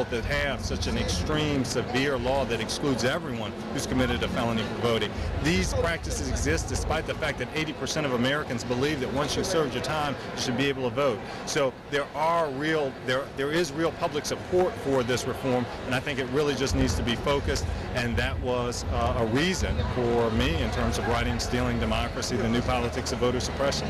world that have such an extreme, severe law that excludes everyone who's committed a felony for voting. These practices exist despite the fact that 80% of Americans believe that once you served your time, you should be able to vote. So there is real public support for this reform, and I think it really just needs to be focused, and that was a reason for me in terms of writing Stealing Democracy, the New Politics of Voter Suppression.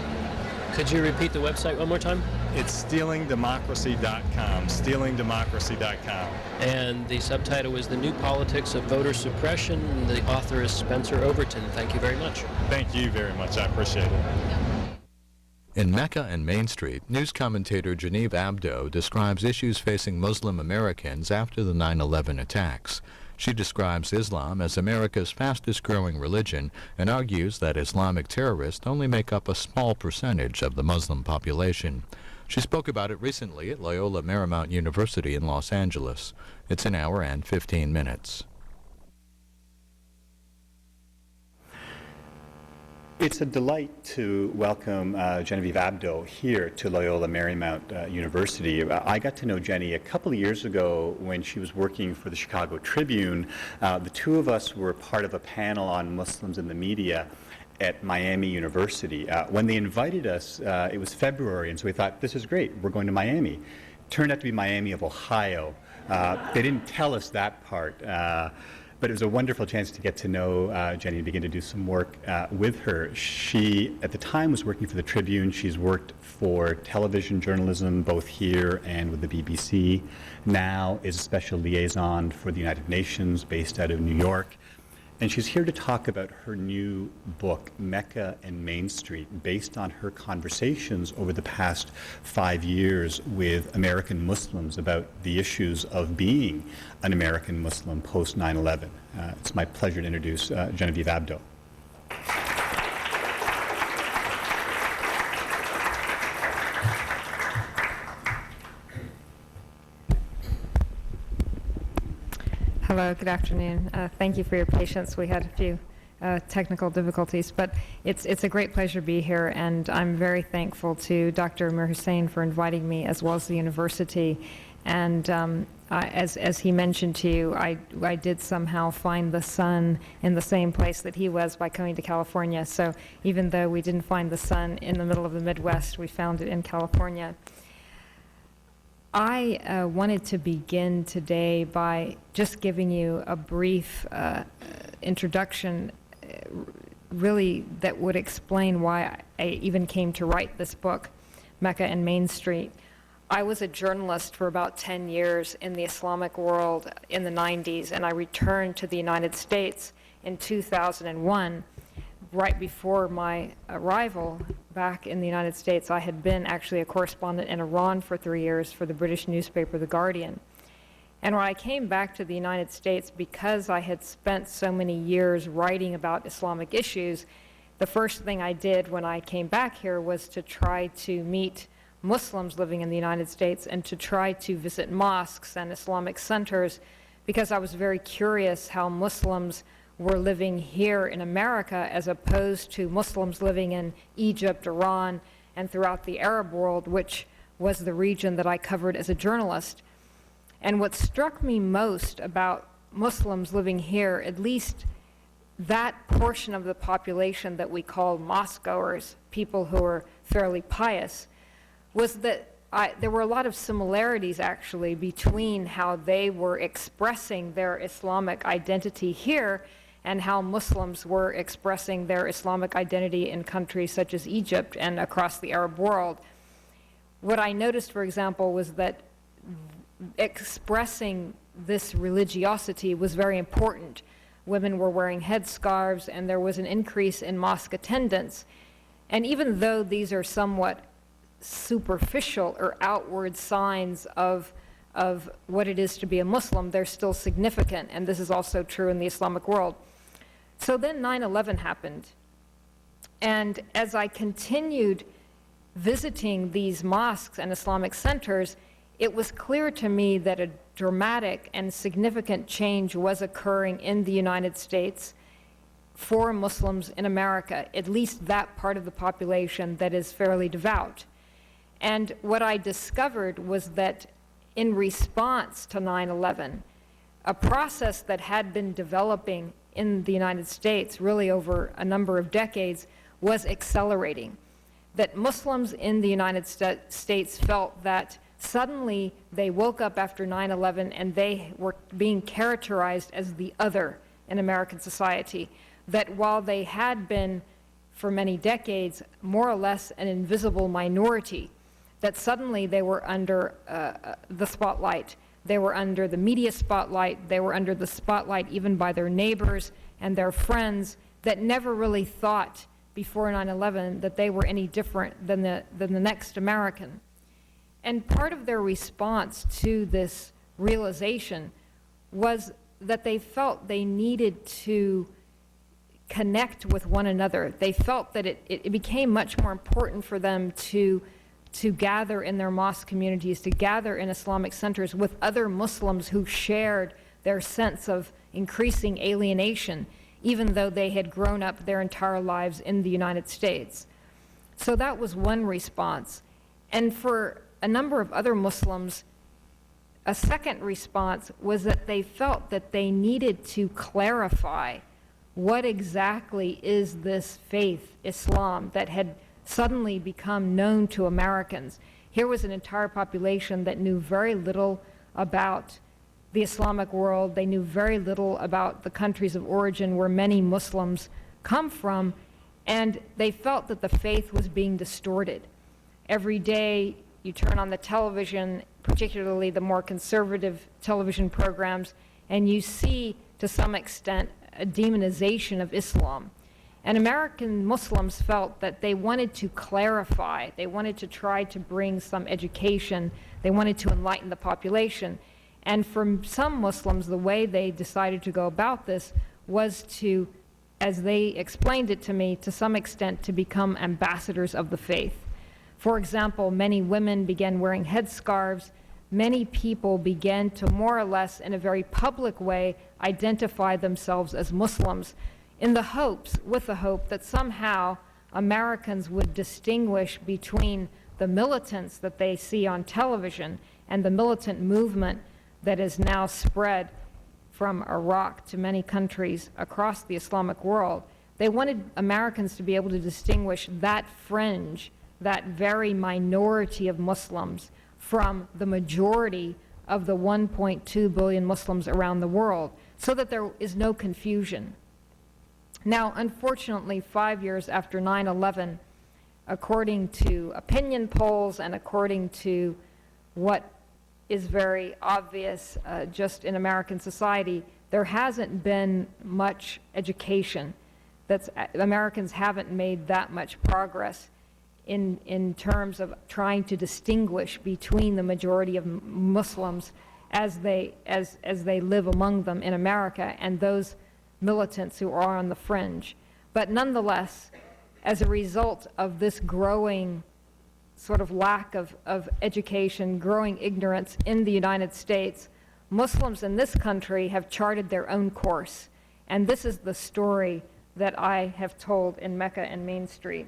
Could you repeat the website one more time? It's stealingdemocracy.com, stealingdemocracy.com. And the subtitle is The New Politics of Voter Suppression. The author is Spencer Overton. Thank you very much. Thank you very much. I appreciate it. In Mecca and Main Street, news commentator Geneive Abdo describes issues facing Muslim Americans after the 9/11 attacks. She describes Islam as America's fastest-growing religion and argues that Islamic terrorists only make up a small percentage of the Muslim population. She spoke about it recently at Loyola Marymount University in Los Angeles. It's an hour and 15 minutes. It's a delight to welcome Geneive Abdo here to Loyola Marymount University. I got to know Jenny a couple of years ago when she was working for the Chicago Tribune. The two of us were part of a panel on Muslims in the media at Miami University. When they invited us, it was February, and so we thought, this is great, we're going to Miami. Turned out to be Miami of Ohio. They didn't tell us that part. But it was a wonderful chance to get to know Jenny and begin to do some work with her. She, at the time, was working for the Tribune. She's worked for television journalism, both here and with the BBC. Now is a special liaison for the United Nations, based out of New York. And she's here to talk about her new book, Mecca and Main Street, based on her conversations over the past 5 years with American Muslims about the issues of being an American Muslim post 9/11. It's my pleasure to introduce Geneive Abdo. Hello, good afternoon. Thank you for your patience. We had a few technical difficulties, but it's a great pleasure to be here, and I'm very thankful to Dr. Amir Hussain for inviting me, as well as the university. And as he mentioned to you, I did somehow find the sun in the same place that he was by coming to California. So even though we didn't find the sun in the middle of the Midwest, we found it in California. I wanted to begin today by just giving you a brief introduction, really, that would explain why I even came to write this book, Mecca and Main Street. I was a journalist for about 10 years in the Islamic world in the 90s, and I returned to the United States in 2001. Right before my arrival back in the United States, I had been actually a correspondent in Iran for 3 years for the British newspaper The Guardian. And when I came back to the United States, because I had spent so many years writing about Islamic issues, the first thing I did when I came back here was to try to meet Muslims living in the United States and to try to visit mosques and Islamic centers, because I was very curious how Muslims were living here in America as opposed to Muslims living in Egypt, Iran, and throughout the Arab world, which was the region that I covered as a journalist. And what struck me most about Muslims living here, at least that portion of the population that we call mosque-goers, people who are fairly pious, was that there were a lot of similarities, actually, between how they were expressing their Islamic identity here and how Muslims were expressing their Islamic identity in countries such as Egypt and across the Arab world. What I noticed, for example, was that expressing this religiosity was very important. Women were wearing headscarves, and there was an increase in mosque attendance. And even though these are somewhat superficial or outward signs of what it is to be a Muslim, they're still significant, and this is also true in the Islamic world. So then 9/11 happened, and as I continued visiting these mosques and Islamic centers, it was clear to me that a dramatic and significant change was occurring in the United States for Muslims in America, at least that part of the population that is fairly devout. And what I discovered was that in response to 9/11, a process that had been developing in the United States really over a number of decades was accelerating. That Muslims in the United States felt that suddenly they woke up after 9/11 and they were being characterized as the other in American society. That while they had been, for many decades, more or less an invisible minority, that suddenly they were under the spotlight. They were under the media spotlight. They were under the spotlight even by their neighbors and their friends that never really thought before 9/11 that they were any different than the next American. And part of their response to this realization was that they felt they needed to connect with one another. They felt that it became much more important for them to gather in their mosque communities, to gather in Islamic centers with other Muslims who shared their sense of increasing alienation, even though they had grown up their entire lives in the United States. So that was one response. And for a number of other Muslims, a second response was that they felt that they needed to clarify what exactly is this faith, Islam, that had suddenly become known to Americans. Here was an entire population that knew very little about the Islamic world. They knew very little about the countries of origin where many Muslims come from, and they felt that the faith was being distorted. Every day you turn on the television, particularly the more conservative television programs, and you see, to some extent, a demonization of Islam. And American Muslims felt that they wanted to clarify, they wanted to try to bring some education, they wanted to enlighten the population. And for some Muslims, the way they decided to go about this was to, as they explained it to me, to some extent to become ambassadors of the faith. For example, many women began wearing headscarves. Many people began to more or less, in a very public way, identify themselves as Muslims with the hope that somehow Americans would distinguish between the militants that they see on television and the militant movement that is now spread from Iraq to many countries across the Islamic world. They wanted Americans to be able to distinguish that fringe, that very minority of Muslims, from the majority of the 1.2 billion Muslims around the world, so that there is no confusion. Now, unfortunately, 5 years after 9/11, according to opinion polls and according to what is very obvious just in American society, there hasn't been much education. Americans haven't made that much progress in terms of trying to distinguish between the majority of Muslims as they live among them in America and those militants who are on the fringe. But nonetheless, as a result of this growing sort of lack of education, growing ignorance in the United States, Muslims in this country have charted their own course. And this is the story that I have told in Mecca and Main Street.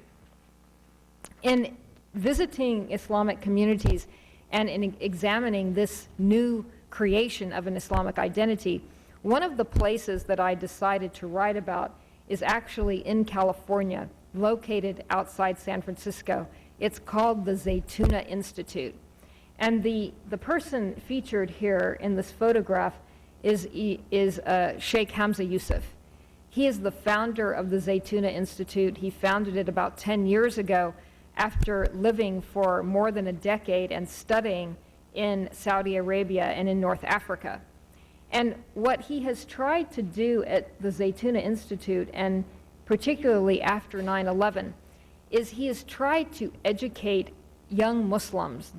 In visiting Islamic communities and in examining this new creation of an Islamic identity, one of the places that I decided to write about is actually in California, located outside San Francisco. It's called the Zaytuna Institute. And the person featured here in this photograph is Sheikh Hamza Yusuf. He is the founder of the Zaytuna Institute. He founded it about 10 years ago after living for more than a decade and studying in Saudi Arabia and in North Africa. And what he has tried to do at the Zaytuna Institute, and particularly after 9/11, is he has tried to educate young Muslims,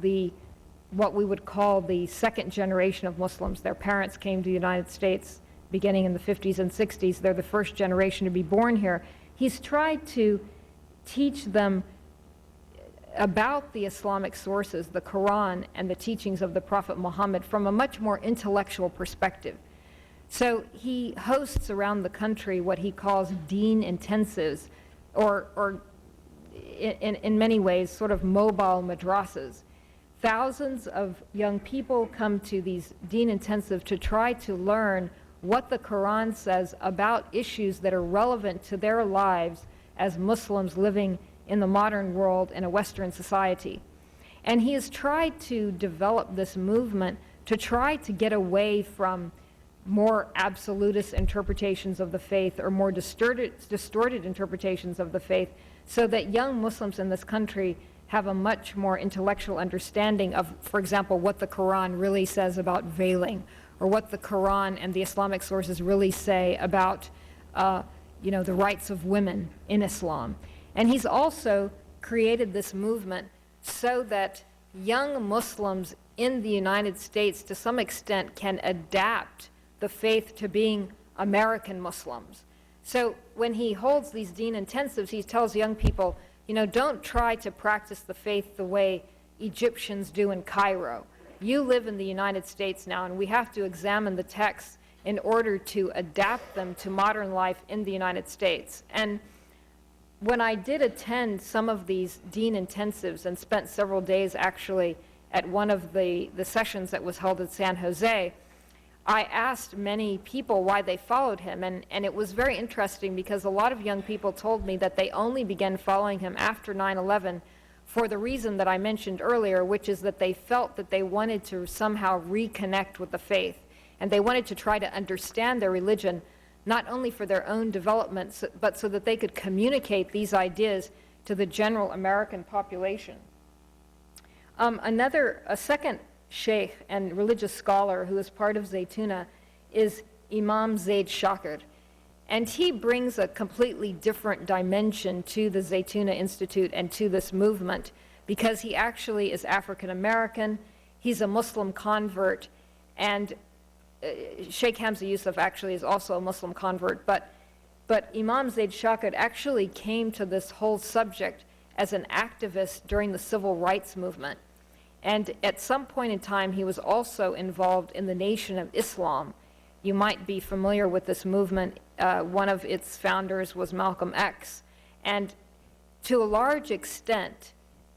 what we would call the second generation of Muslims. Their parents came to the United States beginning in the 50s and 60s. They're the first generation to be born here. He's tried to teach them about the Islamic sources, the Quran and the teachings of the Prophet Muhammad, from a much more intellectual perspective. So he hosts around the country what he calls Deen intensives, or in many ways sort of mobile madrasas, thousands of young people come to these Deen Intensive to try to learn what the Quran says about issues that are relevant to their lives as Muslims living in the modern world in a Western society. And he has tried to develop this movement to try to get away from more absolutist interpretations of the faith or more distorted interpretations of the faith, so that young Muslims in this country have a much more intellectual understanding of, for example, what the Quran really says about veiling, or what the Quran and the Islamic sources really say about the rights of women in Islam. And he's also created this movement so that young Muslims in the United States, to some extent, can adapt the faith to being American Muslims. So when he holds these Deen Intensives, he tells young people, don't try to practice the faith the way Egyptians do in Cairo. You live in the United States now, and we have to examine the texts in order to adapt them to modern life in the United States. And when I did attend some of these Deen Intensives and spent several days actually at one of the sessions that was held in San Jose, I asked many people why they followed him, and it was very interesting because a lot of young people told me that they only began following him after 9/11 for the reason that I mentioned earlier, which is that they felt that they wanted to somehow reconnect with the faith, and they wanted to try to understand their religion, not only for their own development, but so that they could communicate these ideas to the general American population. A second sheikh and religious scholar who is part of Zaytuna is Imam Zaid Shakir. And he brings a completely different dimension to the Zaytuna Institute and to this movement, because he actually is African American, he's a Muslim convert, and Sheikh Hamza Yusuf actually is also a Muslim convert, but Imam Zaid Shakir actually came to this whole subject as an activist during the civil rights movement. And at some point in time, he was also involved in the Nation of Islam. You might be familiar with this movement. One of its founders was Malcolm X. And to a large extent,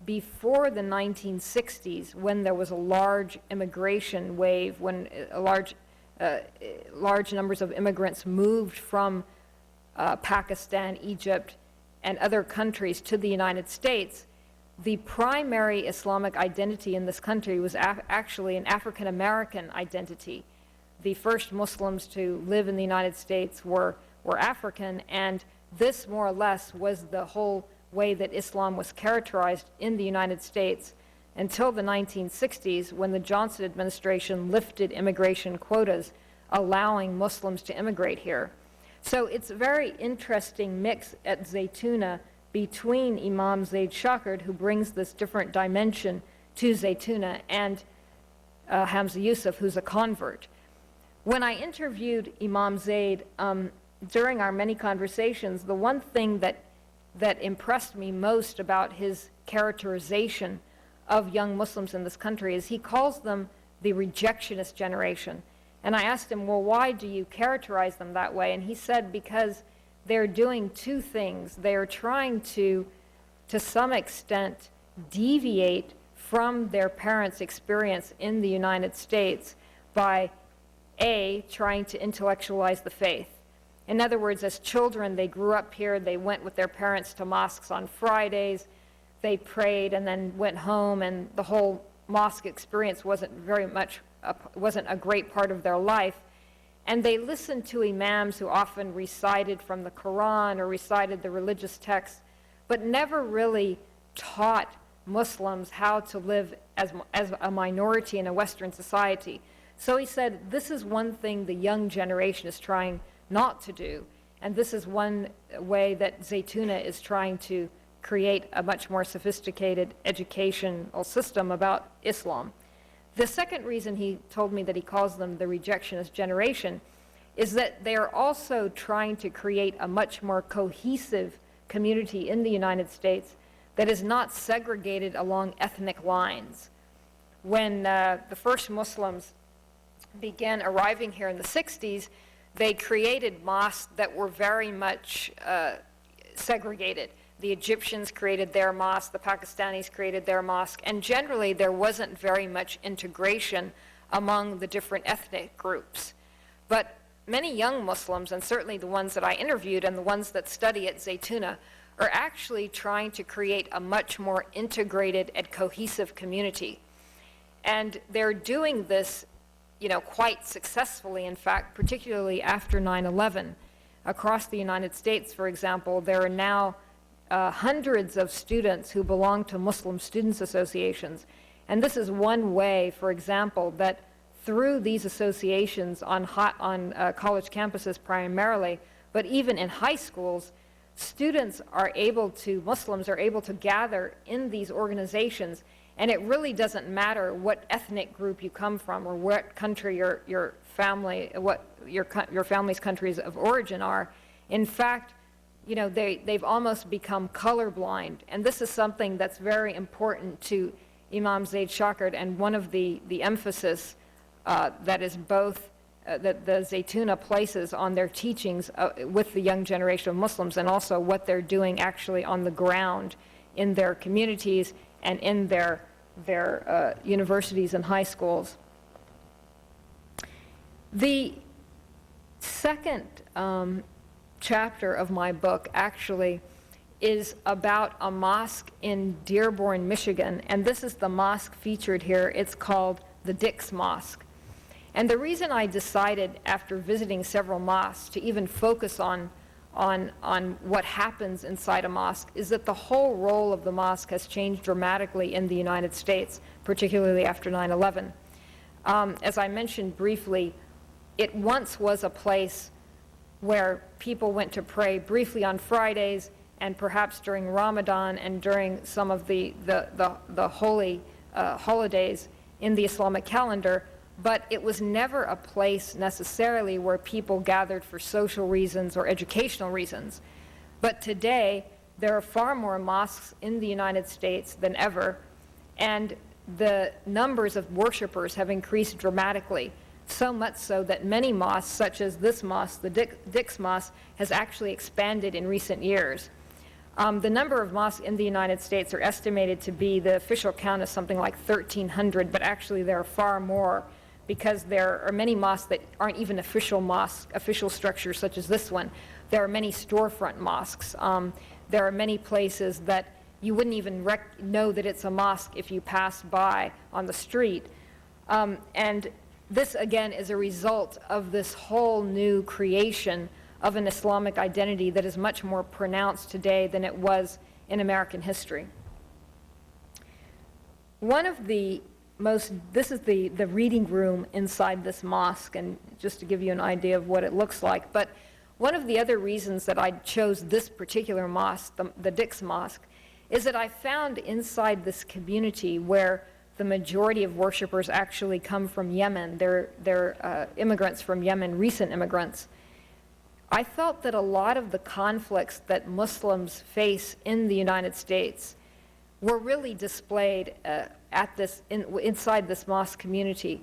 before the 1960s, when there was a large immigration wave, when large numbers of immigrants moved from Pakistan, Egypt, and other countries to the United States, the primary Islamic identity in this country was actually an African American identity. The first Muslims to live in the United States were African, and this more or less was the whole way that Islam was characterized in the United States until the 1960s, when the Johnson administration lifted immigration quotas, allowing Muslims to immigrate here. So it's a very interesting mix at Zaytuna between Imam Zaid Shakir, who brings this different dimension to Zaytuna, and Hamza Yusuf, who's a convert. When I interviewed Imam Zaid, during our many conversations, the one thing that impressed me most about his characterization of young Muslims in this country is he calls them the rejectionist generation. And I asked him, well, why do you characterize them that way? And he said, because they're doing two things. They are trying to some extent, deviate from their parents' experience in the United States by, A, trying to intellectualize the faith. In other words, as children, they grew up here, they went with their parents to mosques on Fridays, they prayed and then went home, and the whole mosque experience wasn't a great part of their life. And they listened to imams who often recited from the Quran or recited the religious texts, but never really taught Muslims how to live as a minority in a Western society. So he said, this is one thing the young generation is trying not to do, and this is one way that Zaytuna is trying to create a much more sophisticated educational system about Islam. The second reason he told me that he calls them the rejectionist generation is that they are also trying to create a much more cohesive community in the United States that is not segregated along ethnic lines. When the first Muslims began arriving here in the 60s, they created mosques that were very much segregated. The Egyptians created their mosque, the Pakistanis created their mosque, and generally there wasn't very much integration among the different ethnic groups. But many young Muslims, and certainly the ones that I interviewed and the ones that study at Zaytuna, are actually trying to create a much more integrated and cohesive community. And they're doing this, quite successfully, in fact, particularly after 9/11. Across the United States, for example, there are now hundreds of students who belong to Muslim students associations. And this is one way, for example, that through these associations on college campuses primarily, but even in high schools, Muslims are able to gather in these organizations, and it really doesn't matter what ethnic group you come from or what country your family's countries of origin are. In fact, they've almost become colorblind, and this is something that's very important to Imam Zaid Shakard, and one of the emphasis that is both that the Zaytuna places on their teachings with the young generation of Muslims, and also what they're doing actually on the ground in their communities and in their universities and high schools. The second chapter of my book actually is about a mosque in Dearborn, Michigan, and this is the mosque featured here. It's called the Dix Mosque. And the reason I decided, after visiting several mosques, to even focus on what happens inside a mosque is that the whole role of the mosque has changed dramatically in the United States, particularly after 9/11. As I mentioned briefly, it once was a place where people went to pray briefly on Fridays and perhaps during Ramadan and during some of the holy holidays in the Islamic calendar, but it was never a place necessarily where people gathered for social reasons or educational reasons. But today, there are far more mosques in the United States than ever, and the numbers of worshipers have increased dramatically, so much so that many mosques, such as this mosque, the Dix Mosque, has actually expanded in recent years. The number of mosques in the United States are estimated to be, the official count is something like 1,300, but actually there are far more, because there are many mosques that aren't even official mosques, official structures such as this one. There are many storefront mosques. There are many places that you wouldn't even know that it's a mosque if you passed by on the street. And this, again, is a result of this whole new creation of an Islamic identity that is much more pronounced today than it was in American history. This is the reading room inside this mosque, and just to give you an idea of what it looks like. But one of the other reasons that I chose this particular mosque, the Dix Mosque, is that I found inside this community where the majority of worshipers actually come from Yemen. They're immigrants from Yemen, recent immigrants. I felt that a lot of the conflicts that Muslims face in the United States were really displayed inside this mosque community.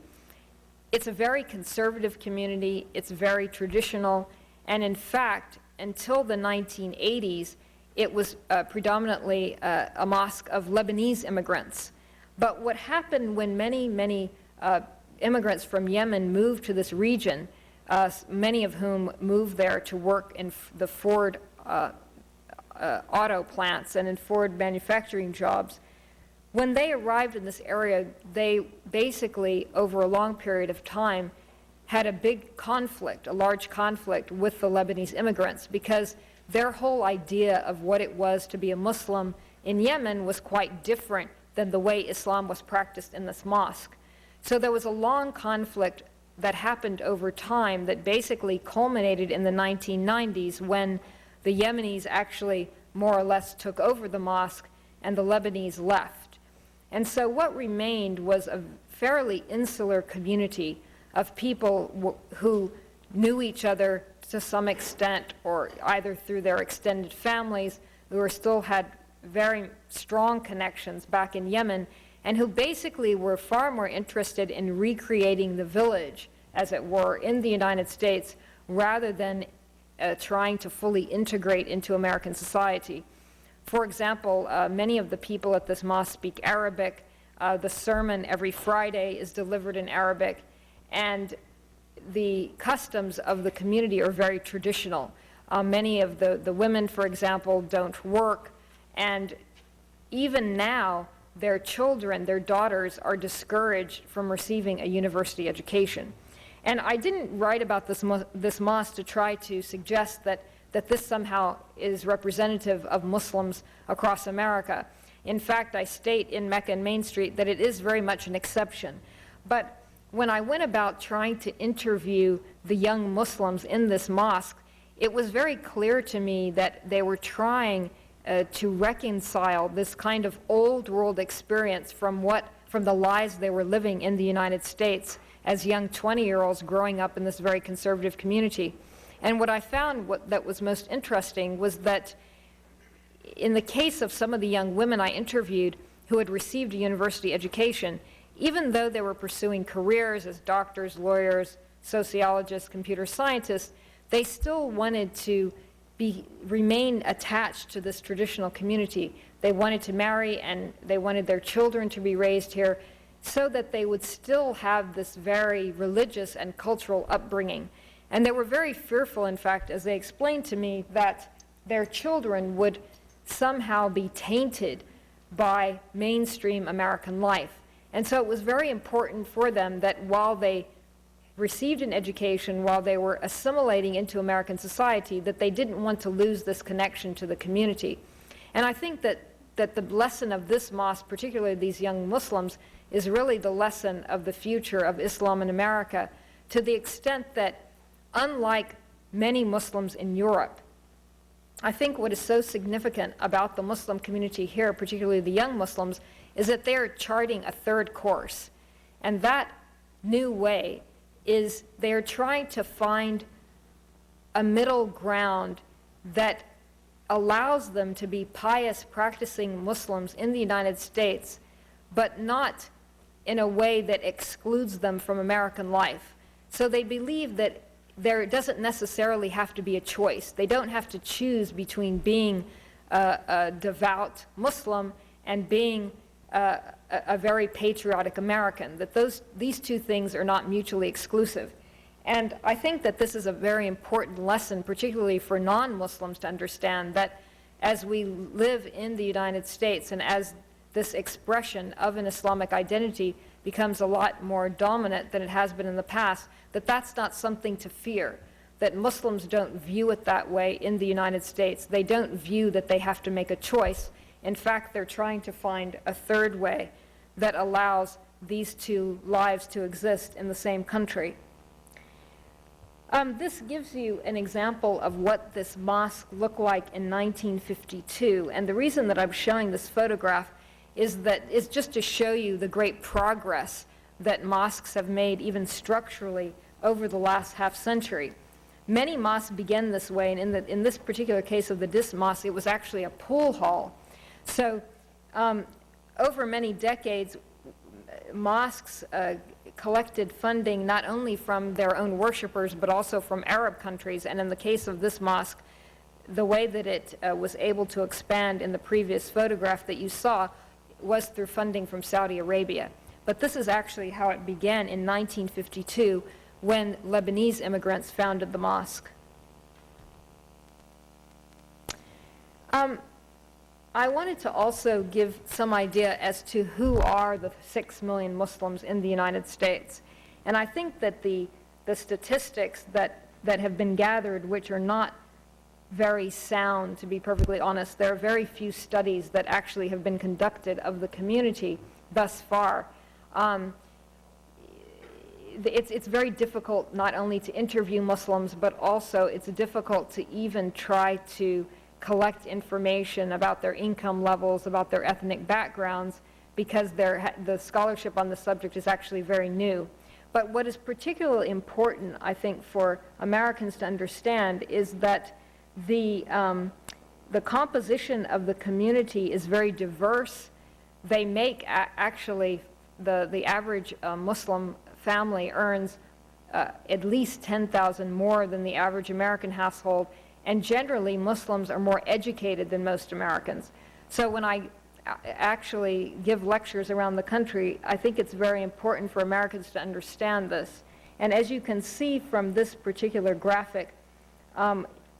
It's a very conservative community, it's very traditional, and in fact, until the 1980s, it was predominantly a mosque of Lebanese immigrants. But what happened when many immigrants from Yemen moved to this region, many of whom moved there to work in the Ford auto plants and in Ford manufacturing jobs, when they arrived in this area, they basically, over a long period of time, had a big conflict, a large conflict with the Lebanese immigrants, because their whole idea of what it was to be a Muslim in Yemen was quite different than the way Islam was practiced in this mosque. So there was a long conflict that happened over time that basically culminated in the 1990s when the Yemenis actually more or less took over the mosque and the Lebanese left. And so what remained was a fairly insular community of people who knew each other to some extent, or either through their extended families, who still had very strong connections back in Yemen, and who basically were far more interested in recreating the village, as it were, in the United States, rather than trying to fully integrate into American society. For example, many of the people at this mosque speak Arabic. The sermon every Friday is delivered in Arabic, and the customs of the community are very traditional. Many of the women, for example, don't work, and even now, their children, their daughters, are discouraged from receiving a university education. And I didn't write about this mosque to try to suggest that this somehow is representative of Muslims across America. In fact, I state in Mecca and Main Street that it is very much an exception. But when I went about trying to interview the young Muslims in this mosque, it was very clear to me that they were trying to reconcile this kind of old world experience from the lives they were living in the United States as young 20-year-olds growing up in this very conservative community. And what I found that was most interesting was that in the case of some of the young women I interviewed who had received a university education, even though they were pursuing careers as doctors, lawyers, sociologists, computer scientists, they still wanted to remain attached to this traditional community. They wanted to marry, and they wanted their children to be raised here so that they would still have this very religious and cultural upbringing. And they were very fearful, in fact, as they explained to me, that their children would somehow be tainted by mainstream American life. And so it was very important for them that while they received an education, while they were assimilating into American society, that they didn't want to lose this connection to the community. And I think that the lesson of this mosque, particularly these young Muslims, is really the lesson of the future of Islam in America, to the extent that, unlike many Muslims in Europe, I think what is so significant about the Muslim community here, particularly the young Muslims, is that they are charting a third course. And that new way is they are trying to find a middle ground that allows them to be pious, practicing Muslims in the United States, but not in a way that excludes them from American life. So they believe that there doesn't necessarily have to be a choice. They don't have to choose between being a devout Muslim and being a very patriotic American, that these two things are not mutually exclusive. And I think that this is a very important lesson, particularly for non-Muslims, to understand that as we live in the United States and as this expression of an Islamic identity becomes a lot more dominant than it has been in the past, that that's not something to fear, that Muslims don't view it that way in the United States. They don't view that they have to make a choice. In fact, they're trying to find a third way that allows these two lives to exist in the same country. This gives you an example of what this mosque looked like in 1952. And the reason that I'm showing this photograph is just to show you the great progress that mosques have made, even structurally, over the last half century. Many mosques began this way, and in this particular case of the Dis Mosque, it was actually a pool hall. So over many decades, mosques collected funding not only from their own worshipers, but also from Arab countries. And in the case of this mosque, the way that it was able to expand in the previous photograph that you saw was through funding from Saudi Arabia. But this is actually how it began in 1952, when Lebanese immigrants founded the mosque. I wanted to also give some idea as to who are the 6 million Muslims in the United States. And I think that the statistics that have been gathered, which are not very sound, to be perfectly honest, there are very few studies that actually have been conducted of the community thus far. It's very difficult not only to interview Muslims, but also it's difficult to even try to collect information about their income levels, about their ethnic backgrounds, because the scholarship on the subject is actually very new. But what is particularly important, I think, for Americans to understand is that the composition of the community is very diverse. They make actually the average Muslim family earns at least $10,000 more than the average American household, And generally, Muslims are more educated than most Americans. So when I actually give lectures around the country, I think it's very important for Americans to understand this. And as you can see from this particular graphic,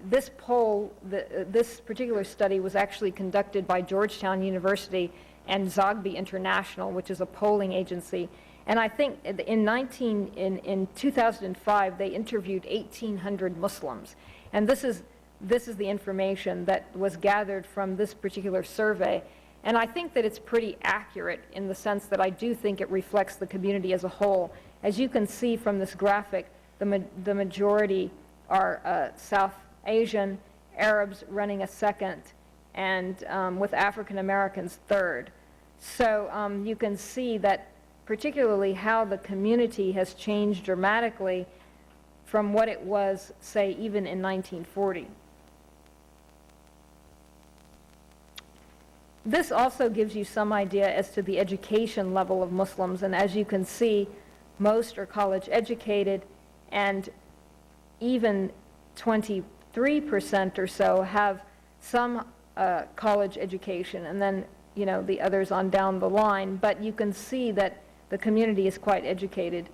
this poll, this particular study was actually conducted by Georgetown University and Zogby International, which is a polling agency. And I think in 2005, they interviewed 1,800 Muslims. And this is the information that was gathered from this particular survey. And I think that it's pretty accurate in the sense that I do think it reflects the community as a whole. As you can see from this graphic, the majority are South Asian, Arabs running a second, and with African Americans third. So you can see that particularly how the community has changed dramatically from what it was, say, even in 1940. This also gives you some idea as to the education level of Muslims, and as you can see, most are college educated, and even 23% or so have some college education, and then, you know, the others on down the line. But you can see that the community is quite educated.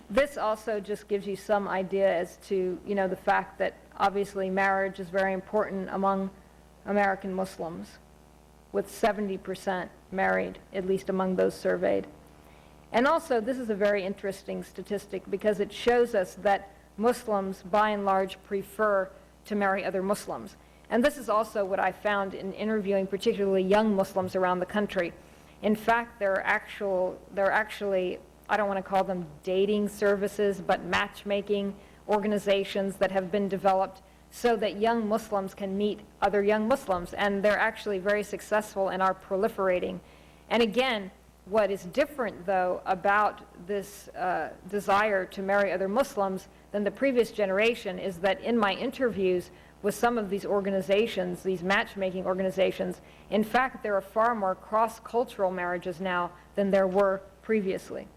This also just gives you some idea as to, you know, the fact that obviously marriage is very important among American Muslims, with 70% married, at least among those surveyed. And also, this is a very interesting statistic because it shows us that Muslims, by and large, prefer to marry other Muslims. And this is also what I found in interviewing particularly young Muslims around the country. In fact, there are actually, I don't want to call them dating services, but matchmaking organizations that have been developed so that young Muslims can meet other young Muslims. And they're actually very successful and are proliferating. And again, what is different, though, about this desire to marry other Muslims than the previous generation is that in my interviews with some of these organizations, these matchmaking organizations, in fact, there are far more cross-cultural marriages now than there were previously.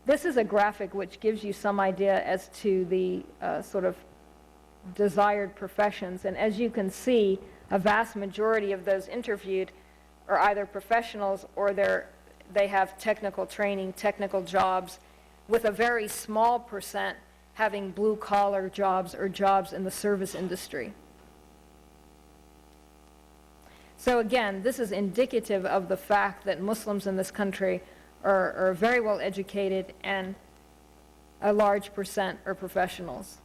This is a graphic which gives you some idea as to the sort of desired professions. And as you can see, a vast majority of those interviewed are either professionals or they have technical training, technical jobs, with a very small percent having blue-collar jobs or jobs in the service industry. So again, this is indicative of the fact that Muslims in this country are very well educated, and a large percent are professionals.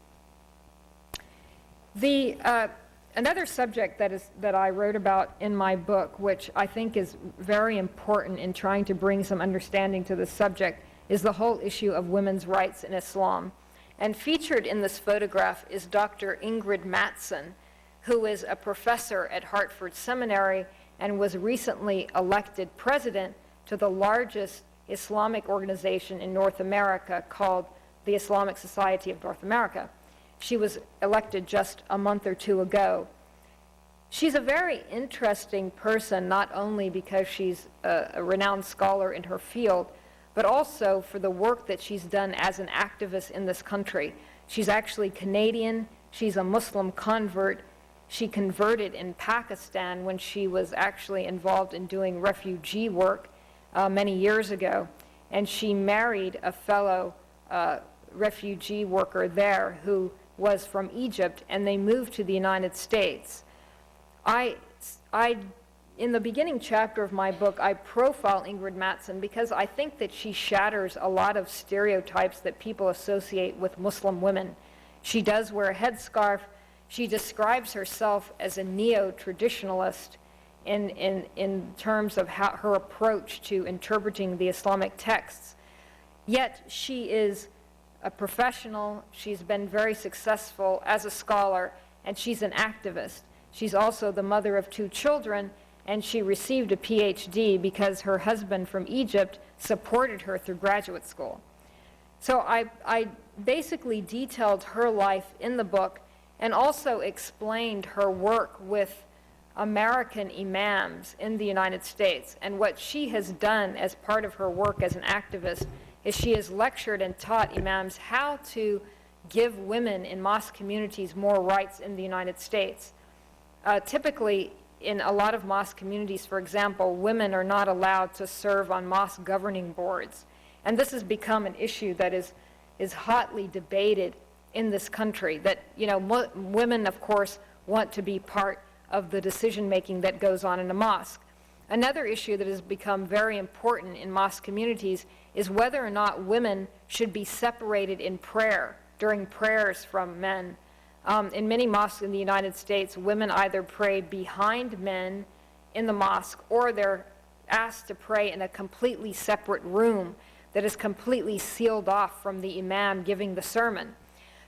Another subject that I wrote about in my book, which I think is very important in trying to bring some understanding to this subject, is the whole issue of women's rights in Islam. And featured in this photograph is Dr. Ingrid Mattson, who is a professor at Hartford Seminary and was recently elected president to the largest Islamic organization in North America called the Islamic Society of North America. She was elected just a month or two ago. She's a very interesting person, not only because she's a renowned scholar in her field, but also for the work that she's done as an activist in this country. She's actually Canadian. She's a Muslim convert. She converted in Pakistan when she was actually involved in doing refugee work many years ago. And she married a fellow refugee worker there who was from Egypt, and they moved to the United States. In the beginning chapter of my book, I profile Ingrid Mattson because I think that she shatters a lot of stereotypes that people associate with Muslim women. She does wear a headscarf. She describes herself as a neo-traditionalist in terms of her approach to interpreting the Islamic texts. Yet she is a professional. She's been very successful as a scholar, and she's an activist. She's also the mother of 2 children, and she received a PhD because her husband from Egypt supported her through graduate school. So I basically detailed her life in the book and also explained her work with American imams in the United States. And what she has done as part of her work as an activist is she has lectured and taught imams how to give women in mosque communities more rights in the United States. Typically, in a lot of mosque communities, for example, women are not allowed to serve on mosque governing boards. And this has become an issue that is hotly debated in this country, that, you know, women, of course, want to be part of the decision-making that goes on in a mosque. Another issue that has become very important in mosque communities is whether or not women should be separated in prayer, during prayers from men. In many mosques in the United States, women either pray behind men in the mosque, or they're asked to pray in a completely separate room that is completely sealed off from the imam giving the sermon.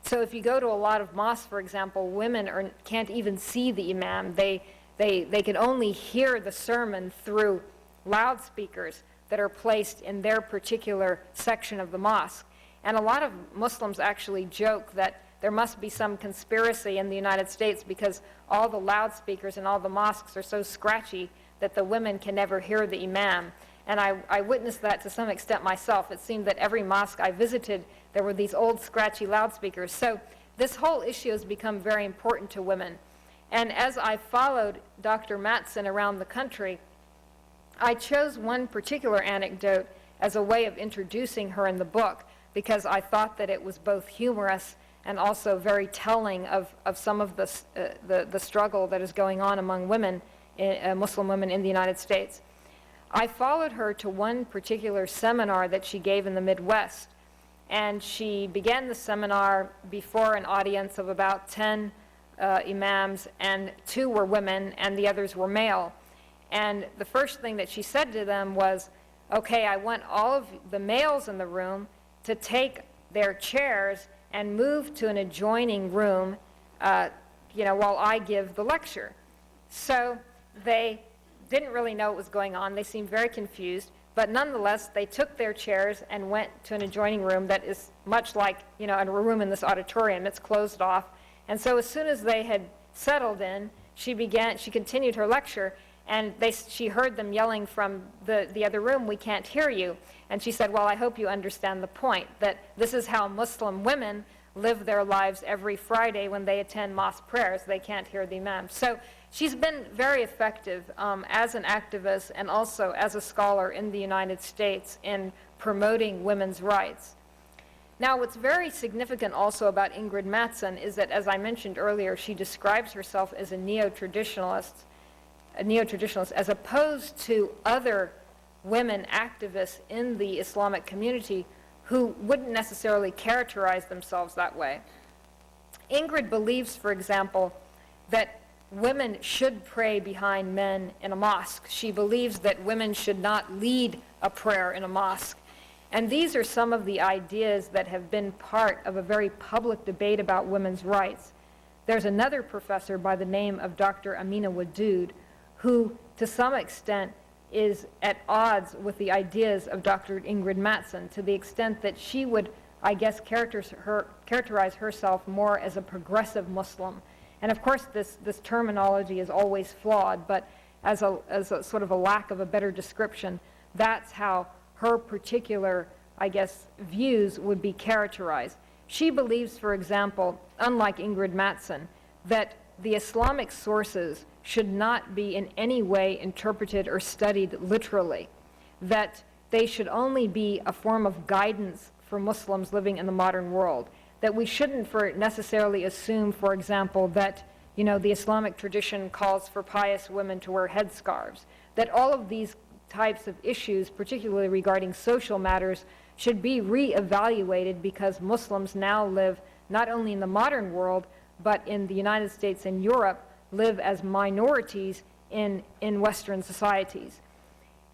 So if you go to a lot of mosques, for example, women can't even see the imam. They can only hear the sermon through loudspeakers that are placed in their particular section of the mosque. And a lot of Muslims actually joke that there must be some conspiracy in the United States because all the loudspeakers in all the mosques are so scratchy that the women can never hear the imam. And I witnessed that to some extent myself. It seemed that every mosque I visited, there were these old scratchy loudspeakers. So this whole issue has become very important to women. And as I followed Dr. Mattson around the country, I chose one particular anecdote as a way of introducing her in the book, because I thought that it was both humorous and also very telling of some of the struggle that is going on among women, Muslim women in the United States. I followed her to one particular seminar that she gave in the Midwest, and she began the seminar before an audience of about 10 imams, and 2 were women and the others were male. And the first thing that she said to them was, okay, I want all of the males in the room to take their chairs and move to an adjoining room, while I give the lecture. So they didn't really know what was going on. They seemed very confused, but nonetheless, they took their chairs and went to an adjoining room that is much like, a room in this auditorium. It's closed off. And so as soon as they had settled in, she continued her lecture, and she heard them yelling from the other room, "We can't hear you." And she said, well, I hope you understand the point, that this is how Muslim women live their lives every Friday when they attend mosque prayers. They can't hear the imam. So she's been very effective as an activist and also as a scholar in the United States in promoting women's rights. Now, what's very significant also about Ingrid Mattson is that, as I mentioned earlier, she describes herself as a neo-traditionalist as opposed to other women activists in the Islamic community who wouldn't necessarily characterize themselves that way. Ingrid believes, for example, that women should pray behind men in a mosque. She believes that women should not lead a prayer in a mosque. And these are some of the ideas that have been part of a very public debate about women's rights. There's another professor by the name of Dr. Amina Wadud, who, to some extent, is at odds with the ideas of Dr. Ingrid Mattson, to the extent that she would, I guess, characterize herself more as a progressive Muslim. And of course, this terminology is always flawed, but as a sort of a lack of a better description, that's how her particular, I guess, views would be characterized. She believes, for example, unlike Ingrid Mattson, that the Islamic sources should not be in any way interpreted or studied literally, that they should only be a form of guidance for Muslims living in the modern world, that we shouldn't necessarily assume, for example, that the Islamic tradition calls for pious women to wear headscarves, that all of these types of issues, particularly regarding social matters, should be re-evaluated because Muslims now live not only in the modern world, but in the United States and Europe, live as minorities in Western societies.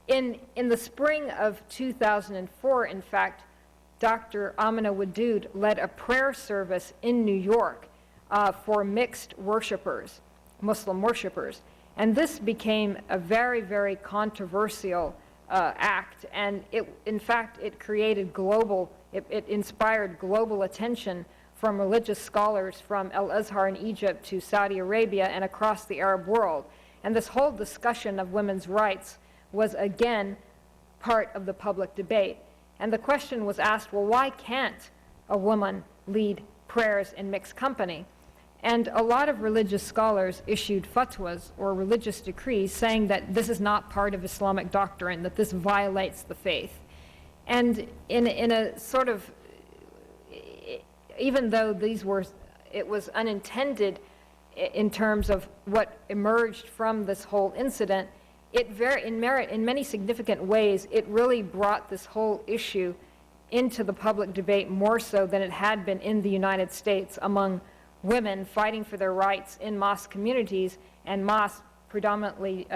In the spring of 2004, in fact, Dr. Amina Wadud led a prayer service in New York for mixed worshipers, Muslim worshipers. And this became a very, very controversial act. And in fact, it inspired global attention from religious scholars from Al-Azhar in Egypt to Saudi Arabia and across the Arab world. And this whole discussion of women's rights was again part of the public debate. And the question was asked, well, why can't a woman lead prayers in mixed company? And a lot of religious scholars issued fatwas, or religious decrees, saying that this is not part of Islamic doctrine, that this violates the faith. And in a sort of, even though it was unintended in terms of what emerged from this whole incident, in many significant ways, it really brought this whole issue into the public debate more so than it had been in the United States among women fighting for their rights in mosque communities, and mosques predominantly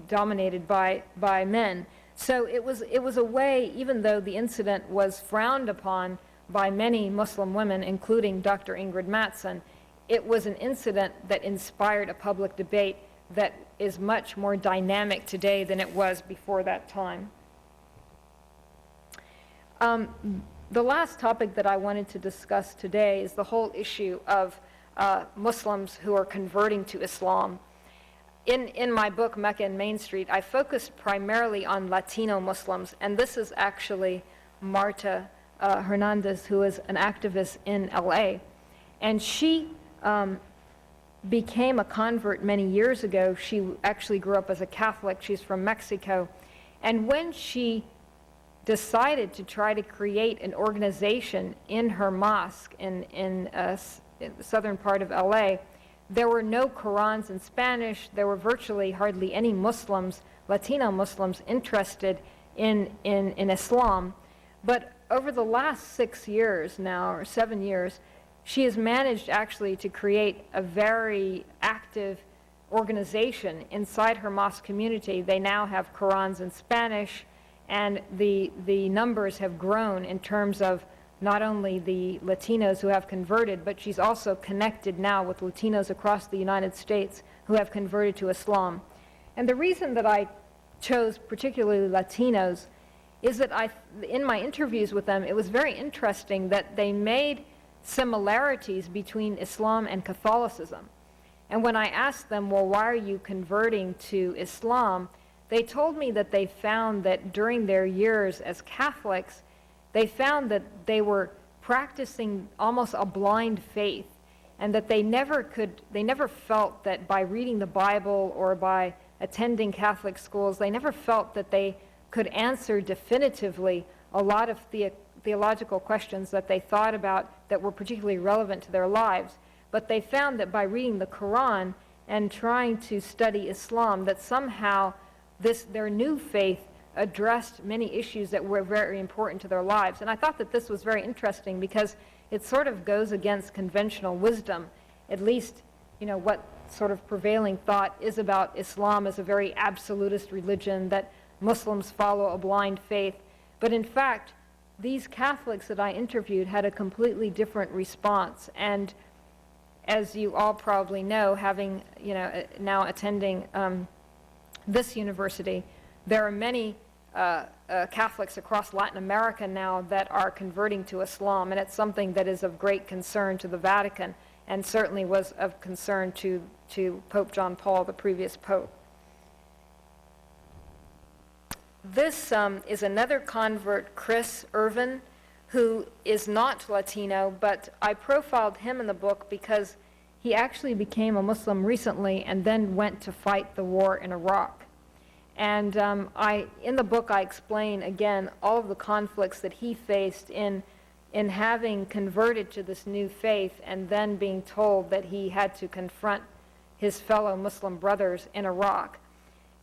dominated by men. So it was a way, even though the incident was frowned upon by many Muslim women, including Dr. Ingrid Mattson, it was an incident that inspired a public debate that is much more dynamic today than it was before that time. The last topic that I wanted to discuss today is the whole issue of Muslims who are converting to Islam. In my book, Mecca and Main Street, I focused primarily on Latino Muslims, and this is actually Marta Hernandez, who is an activist in LA. And she became a convert many years ago. She actually grew up as a Catholic. She's from Mexico. And when she decided to try to create an organization in her mosque in the southern part of LA, there were no Qurans in Spanish. There were virtually hardly any Muslims, Latino Muslims, interested in Islam. But over the last 6 years now, or 7 years, she has managed actually to create a very active organization inside her mosque community. They now have Qurans in Spanish, and the numbers have grown in terms of not only the Latinos who have converted, but she's also connected now with Latinos across the United States who have converted to Islam. And the reason that I chose particularly Latinos is that in my interviews with them, it was very interesting that they made similarities between Islam and Catholicism. And when I asked them, well, why are you converting to Islam? They told me that they found that during their years as Catholics, they found that they were practicing almost a blind faith, and that they never felt that by reading the Bible or by attending Catholic schools, they never felt that they could answer definitively a lot of theological questions that they thought about that were particularly relevant to their lives. But they found that by reading the Quran and trying to study Islam, that somehow their new faith addressed many issues that were very important to their lives. And I thought that this was very interesting because it sort of goes against conventional wisdom, at least, what sort of prevailing thought is about Islam as a very absolutist religion, that Muslims follow a blind faith. But in fact, these Catholics that I interviewed had a completely different response. And as you all probably know, having, now attending this university, there are many Catholics across Latin America now that are converting to Islam, and it's something that is of great concern to the Vatican, and certainly was of concern to Pope John Paul, the previous pope. This is another convert, Chris Irvin, who is not Latino, but I profiled him in the book because he actually became a Muslim recently and then went to fight the war in Iraq. And in the book I explain, again, all of the conflicts that he faced in having converted to this new faith and then being told that he had to confront his fellow Muslim brothers in Iraq.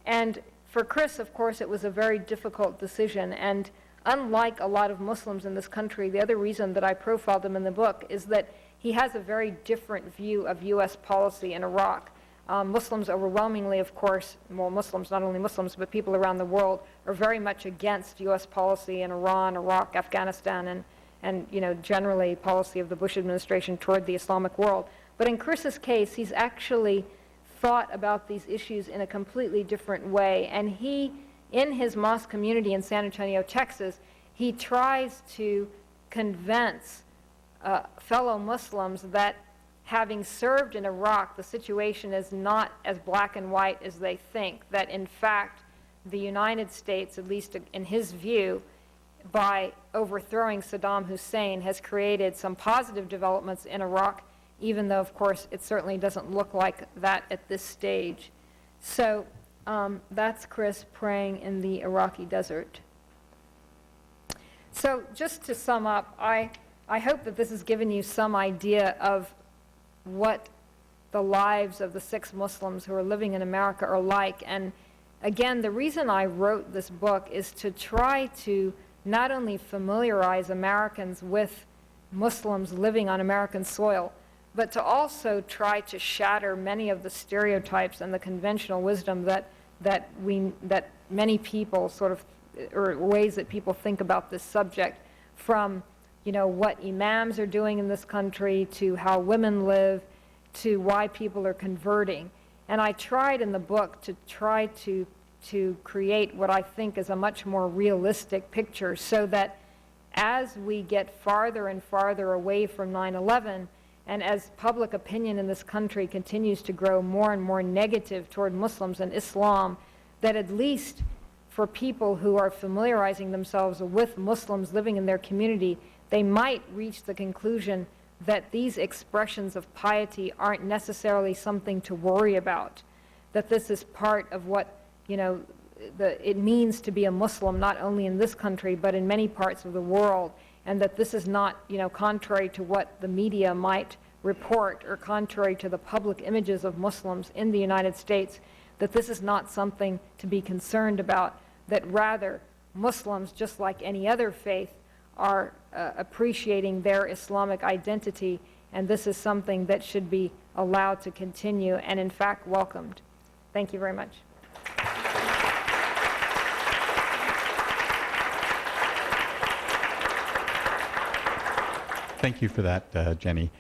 And for Chris, of course, it was a very difficult decision. And unlike a lot of Muslims in this country, the other reason that I profiled him in the book is that he has a very different view of U.S. policy in Iraq. Muslims overwhelmingly, of course, well, Muslims, not only Muslims, but people around the world are very much against U.S. policy in Iran, Iraq, Afghanistan, and generally policy of the Bush administration toward the Islamic world. But in Chris's case, he's actually thought about these issues in a completely different way. And he, in his mosque community in San Antonio, Texas, he tries to convince fellow Muslims that having served in Iraq, the situation is not as black and white as they think, that in fact the United States, at least in his view, by overthrowing Saddam Hussein, has created some positive developments in Iraq, even though, of course, it certainly doesn't look like that at this stage. So that's Chris praying in the Iraqi desert. So just to sum up, I hope that this has given you some idea of what the lives of the 6 Muslims who are living in America are like. And again, the reason I wrote this book is to try to not only familiarize Americans with Muslims living on American soil, but to also try to shatter many of the stereotypes and the conventional wisdom that many people sort of, or ways that people think about this subject, from what imams are doing in this country, to how women live, to why people are converting. And I tried in the book to try to create what I think is a much more realistic picture, so that as we get farther and farther away from 9/11, and as public opinion in this country continues to grow more and more negative toward Muslims and Islam, that at least for people who are familiarizing themselves with Muslims living in their community, they might reach the conclusion that these expressions of piety aren't necessarily something to worry about, that this is part of what it means to be a Muslim, not only in this country, but in many parts of the world, and that this is not, contrary to what the media might report, or contrary to the public images of Muslims in the United States, that this is not something to be concerned about, that rather Muslims, just like any other faith, are appreciating their Islamic identity, and this is something that should be allowed to continue and in fact welcomed. Thank you very much. Thank you for that, Jenny.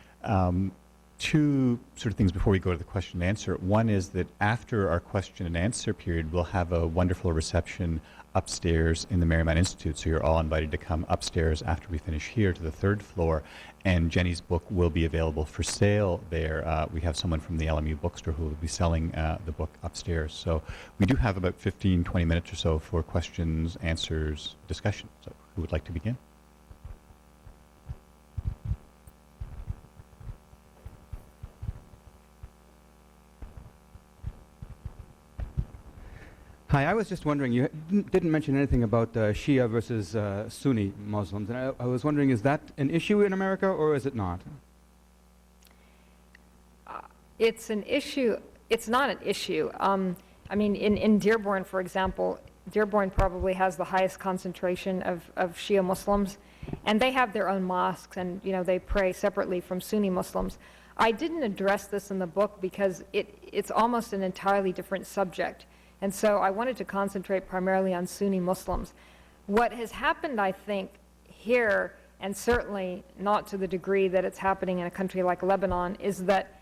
Two sort of things before we go to the question and answer. One is that after our question and answer period, we'll have a wonderful reception upstairs in the Marymount Institute, so you're all invited to come upstairs after we finish here to the 3rd floor, and Jenny's book will be available for sale there. We have someone from the LMU bookstore who will be selling the book upstairs. So we do have about 15, 20 minutes or so for questions, answers, discussion. So who would like to begin? Hi, I was just wondering, you didn't mention anything about Shia versus Sunni Muslims, and I was wondering, is that an issue in America or is it not? It's an issue. It's not an issue. I mean, in Dearborn, for example, Dearborn probably has the highest concentration of Shia Muslims, and they have their own mosques, and they pray separately from Sunni Muslims. I didn't address this in the book because it's almost an entirely different subject. And so I wanted to concentrate primarily on Sunni Muslims. What has happened, I think, here, and certainly not to the degree that it's happening in a country like Lebanon, is that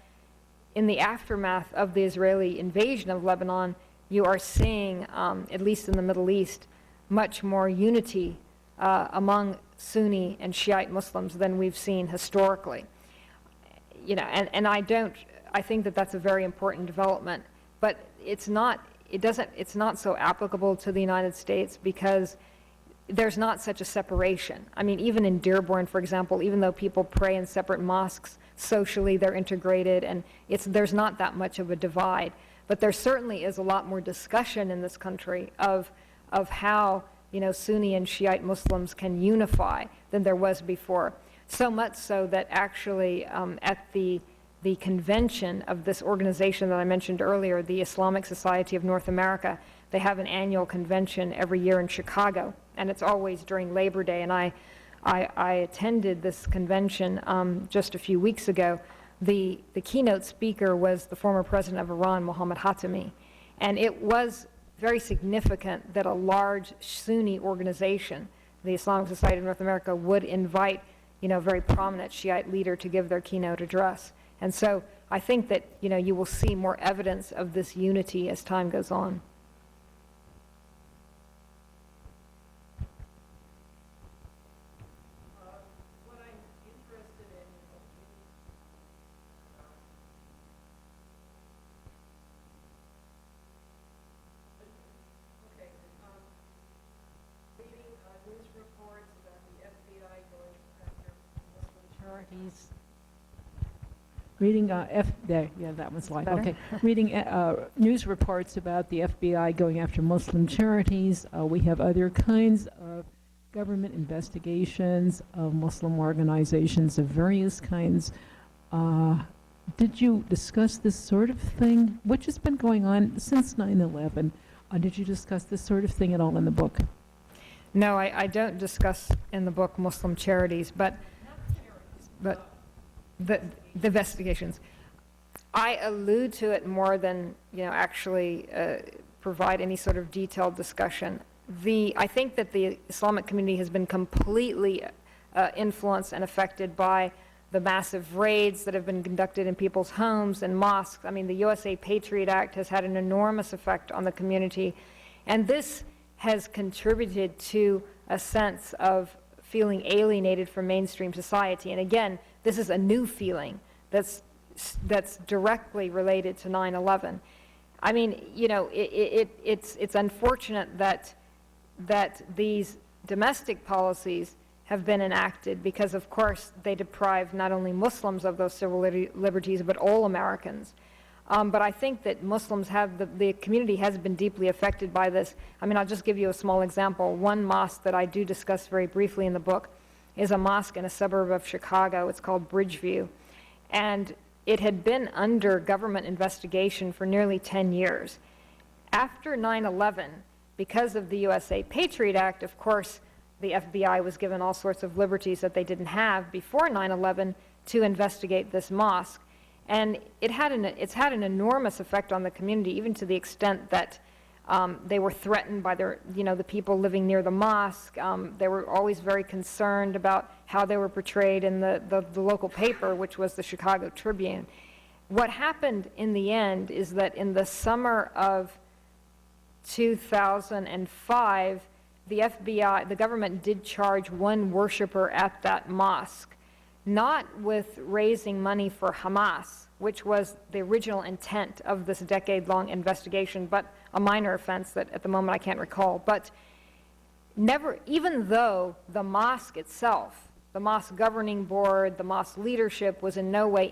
in the aftermath of the Israeli invasion of Lebanon, you are seeing, at least in the Middle East, much more unity among Sunni and Shiite Muslims than we've seen historically. And I think that that's a very important development, but it's not so applicable to the United States because there's not such a separation. I mean, even in Dearborn, for example, even though people pray in separate mosques, socially they're integrated, and there's not that much of a divide. But there certainly is a lot more discussion in this country of how Sunni and Shiite Muslims can unify than there was before. So much so that actually at the convention of this organization that I mentioned earlier, the Islamic Society of North America, they have an annual convention every year in Chicago, and it's always during Labor Day. And I attended this convention just a few weeks ago. The keynote speaker was the former president of Iran, Mohammad Khatami, and it was very significant that a large Sunni organization, the Islamic Society of North America, would invite a very prominent Shiite leader to give their keynote address. And so I think that you will see more evidence of this unity as time goes on. What I'm interested in charities. Reading that one's live. Better? Okay. Reading news reports about the FBI going after Muslim charities. We have other kinds of government investigations of Muslim organizations of various kinds. Did you discuss this sort of thing, which has been going on since 9/11? Did you discuss this sort of thing at all in the book? No, I don't discuss in the book Muslim charities, but the investigations. I allude to it more than, actually provide any sort of detailed discussion. I think that the Islamic community has been completely influenced and affected by the massive raids that have been conducted in people's homes and mosques. I mean, the USA Patriot Act has had an enormous effect on the community, and this has contributed to a sense of feeling alienated from mainstream society. And again, this is a new feeling that's directly related to 9/11. I mean, it's unfortunate that these domestic policies have been enacted because, of course, they deprive not only Muslims of those civil liberties, but all Americans. But I think that Muslims the community has been deeply affected by this. I mean, I'll just give you a small example. One mosque that I do discuss very briefly in the book is a mosque in a suburb of Chicago. It's called Bridgeview. And it had been under government investigation for nearly 10 years. After 9/11, because of the USA Patriot Act, of course, the FBI was given all sorts of liberties that they didn't have before 9/11 to investigate this mosque. And it's had an enormous effect on the community, even to the extent that they were threatened by the people living near the mosque. They were always very concerned about how they were portrayed in the local paper, which was the Chicago Tribune. What happened in the end is that in the summer of 2005, the FBI, the government did charge one worshiper at that mosque, not with raising money for Hamas, which was the original intent of this decade-long investigation, but a minor offense that at the moment I can't recall. But never, even though the mosque itself, the mosque governing board, the mosque leadership was in no way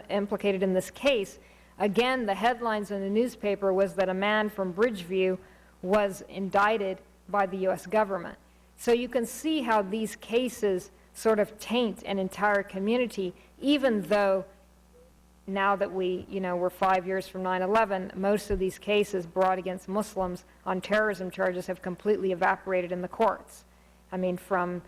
implicated in this case, again, the headlines in the newspaper was that a man from Bridgeview was indicted by the U.S. government. So you can see how these cases sort of taint an entire community, even though now that we're 5 years from 9/11, most of these cases brought against Muslims on terrorism charges have completely evaporated in the courts. I mean, from,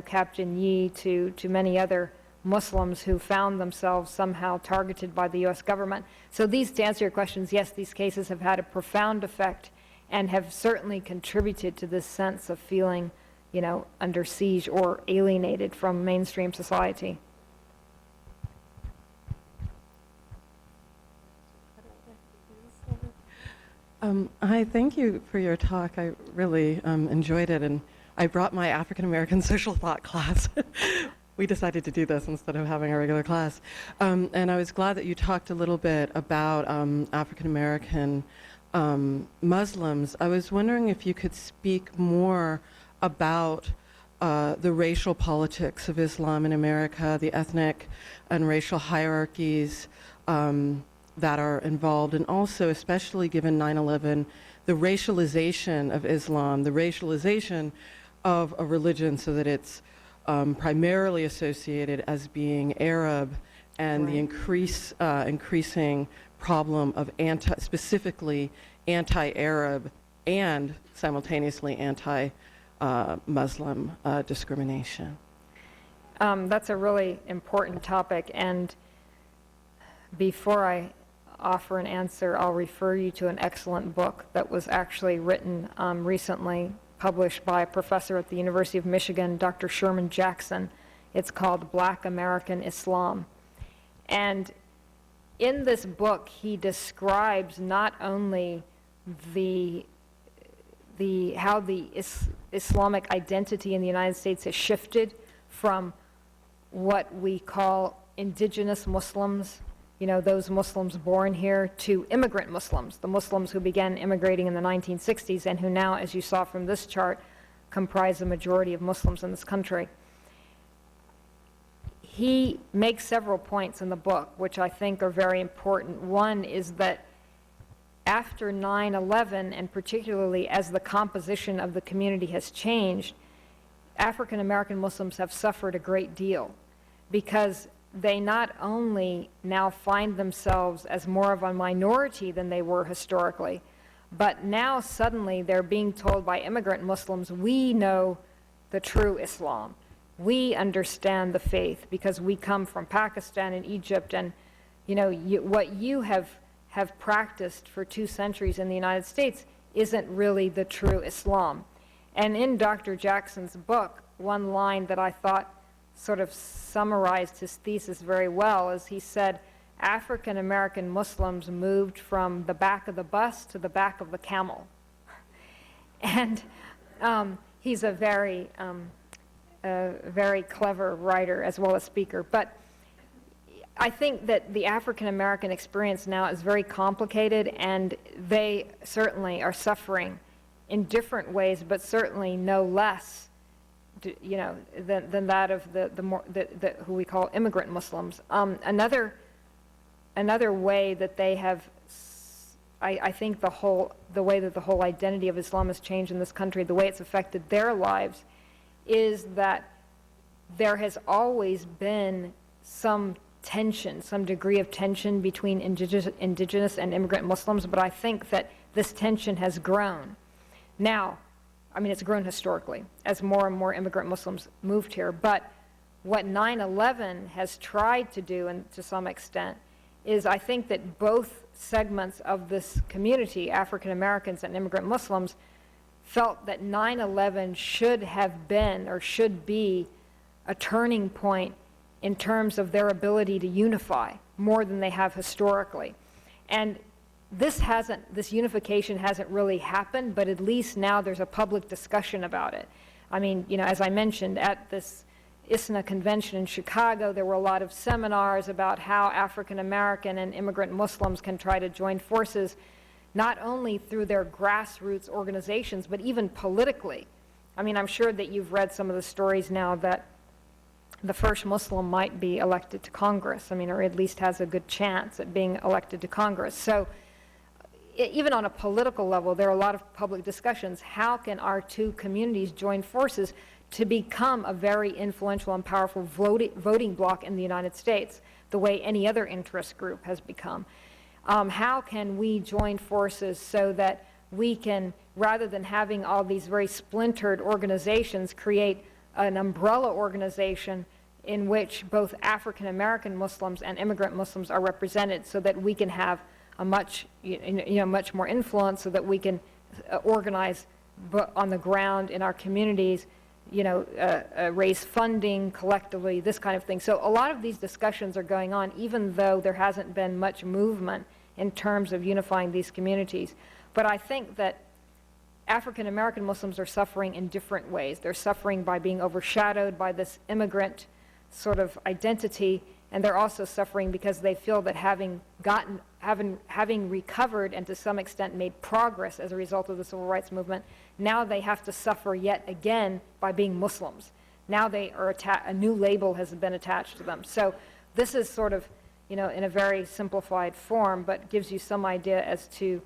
Captain Yi to many other Muslims who found themselves somehow targeted by the U.S. government. So to answer your questions, yes, these cases have had a profound effect and have certainly contributed to this sense of feeling, under siege or alienated from mainstream society. Hi, thank you for your talk. I really enjoyed it, and I brought my African American social thought class. We decided to do this instead of having a regular class. And I was glad that you talked a little bit about African American Muslims. I was wondering if you could speak more about the racial politics of Islam in America, the ethnic and racial hierarchies that are involved, and also, especially given 9/11, the racialization of Islam, the racialization of a religion so that it's primarily associated as being Arab, and the increasing problem of specifically anti-Arab and simultaneously anti-Muslim discrimination. That's a really important topic, and before I offer an answer, I'll refer you to an excellent book that was actually written recently, published by a professor at the University of Michigan, Dr. Sherman Jackson. It's called Black American Islam. And in this book, he describes not only how the Islamic identity in the United States has shifted from what we call indigenous Muslims, those Muslims born here, to immigrant Muslims, the Muslims who began immigrating in the 1960s and who now, as you saw from this chart, comprise the majority of Muslims in this country. he makes several points in the book, which I think are very important. One is that after 9/11, and particularly as the composition of the community has changed, African American Muslims have suffered a great deal, because they not only now find themselves as more of a minority than they were historically, but now suddenly they're being told by immigrant Muslims, we know the true Islam. We understand the faith because we come from Pakistan and Egypt, and what you have practiced for 2 centuries in the United States isn't really the true Islam. And in Dr. Jackson's book, one line that I thought sort of summarized his thesis very well is he said, African American Muslims moved from the back of the bus to the back of the camel. And he's a very clever writer as well as speaker. But I think that the African American experience now is very complicated, and they certainly are suffering in different ways, but certainly no less than that of the who we call immigrant Muslims. Another way that they have, I think the way that the whole identity of Islam has changed in this country, the way it's affected their lives, is that there has always been some tension, some degree of tension between indigenous and immigrant Muslims, but I think that this tension has grown. Now, I mean, it's grown historically as more and more immigrant Muslims moved here, but what 9/11 has tried to do, and to some extent, is I think that both segments of this community, African Americans and immigrant Muslims, felt that 9/11 should have been or should be a turning point in terms of their ability to unify more than they have historically. And this unification hasn't really happened, but at least now there's a public discussion about it. I mean, as I mentioned, at this ISNA convention in Chicago, there were a lot of seminars about how African American and immigrant Muslims can try to join forces, not only through their grassroots organizations, but even politically. I mean, I'm sure that you've read some of the stories now that the first Muslim might be elected to Congress, or at least has a good chance at being elected to Congress. So even on a political level, there are a lot of public discussions. How can our 2 communities join forces to become a very influential and powerful voting bloc in the United States, the way any other interest group has become? How can we join forces so that we can, rather than having all these very splintered organizations, create an umbrella organization in which both African American Muslims and immigrant Muslims are represented, so that we can have a much more influence, so that we can organize on the ground in our communities, raise funding collectively, this kind of thing. So a lot of these discussions are going on, even though there hasn't been much movement in terms of unifying these communities. But I think that African American Muslims are suffering in different ways. They're suffering by being overshadowed by this immigrant sort of identity, and they're also suffering because they feel that having recovered and to some extent made progress as a result of the civil rights movement, now they have to suffer yet again by being Muslims. Now they are a new label has been attached to them. So this is sort of, in a very simplified form, but gives you some idea as to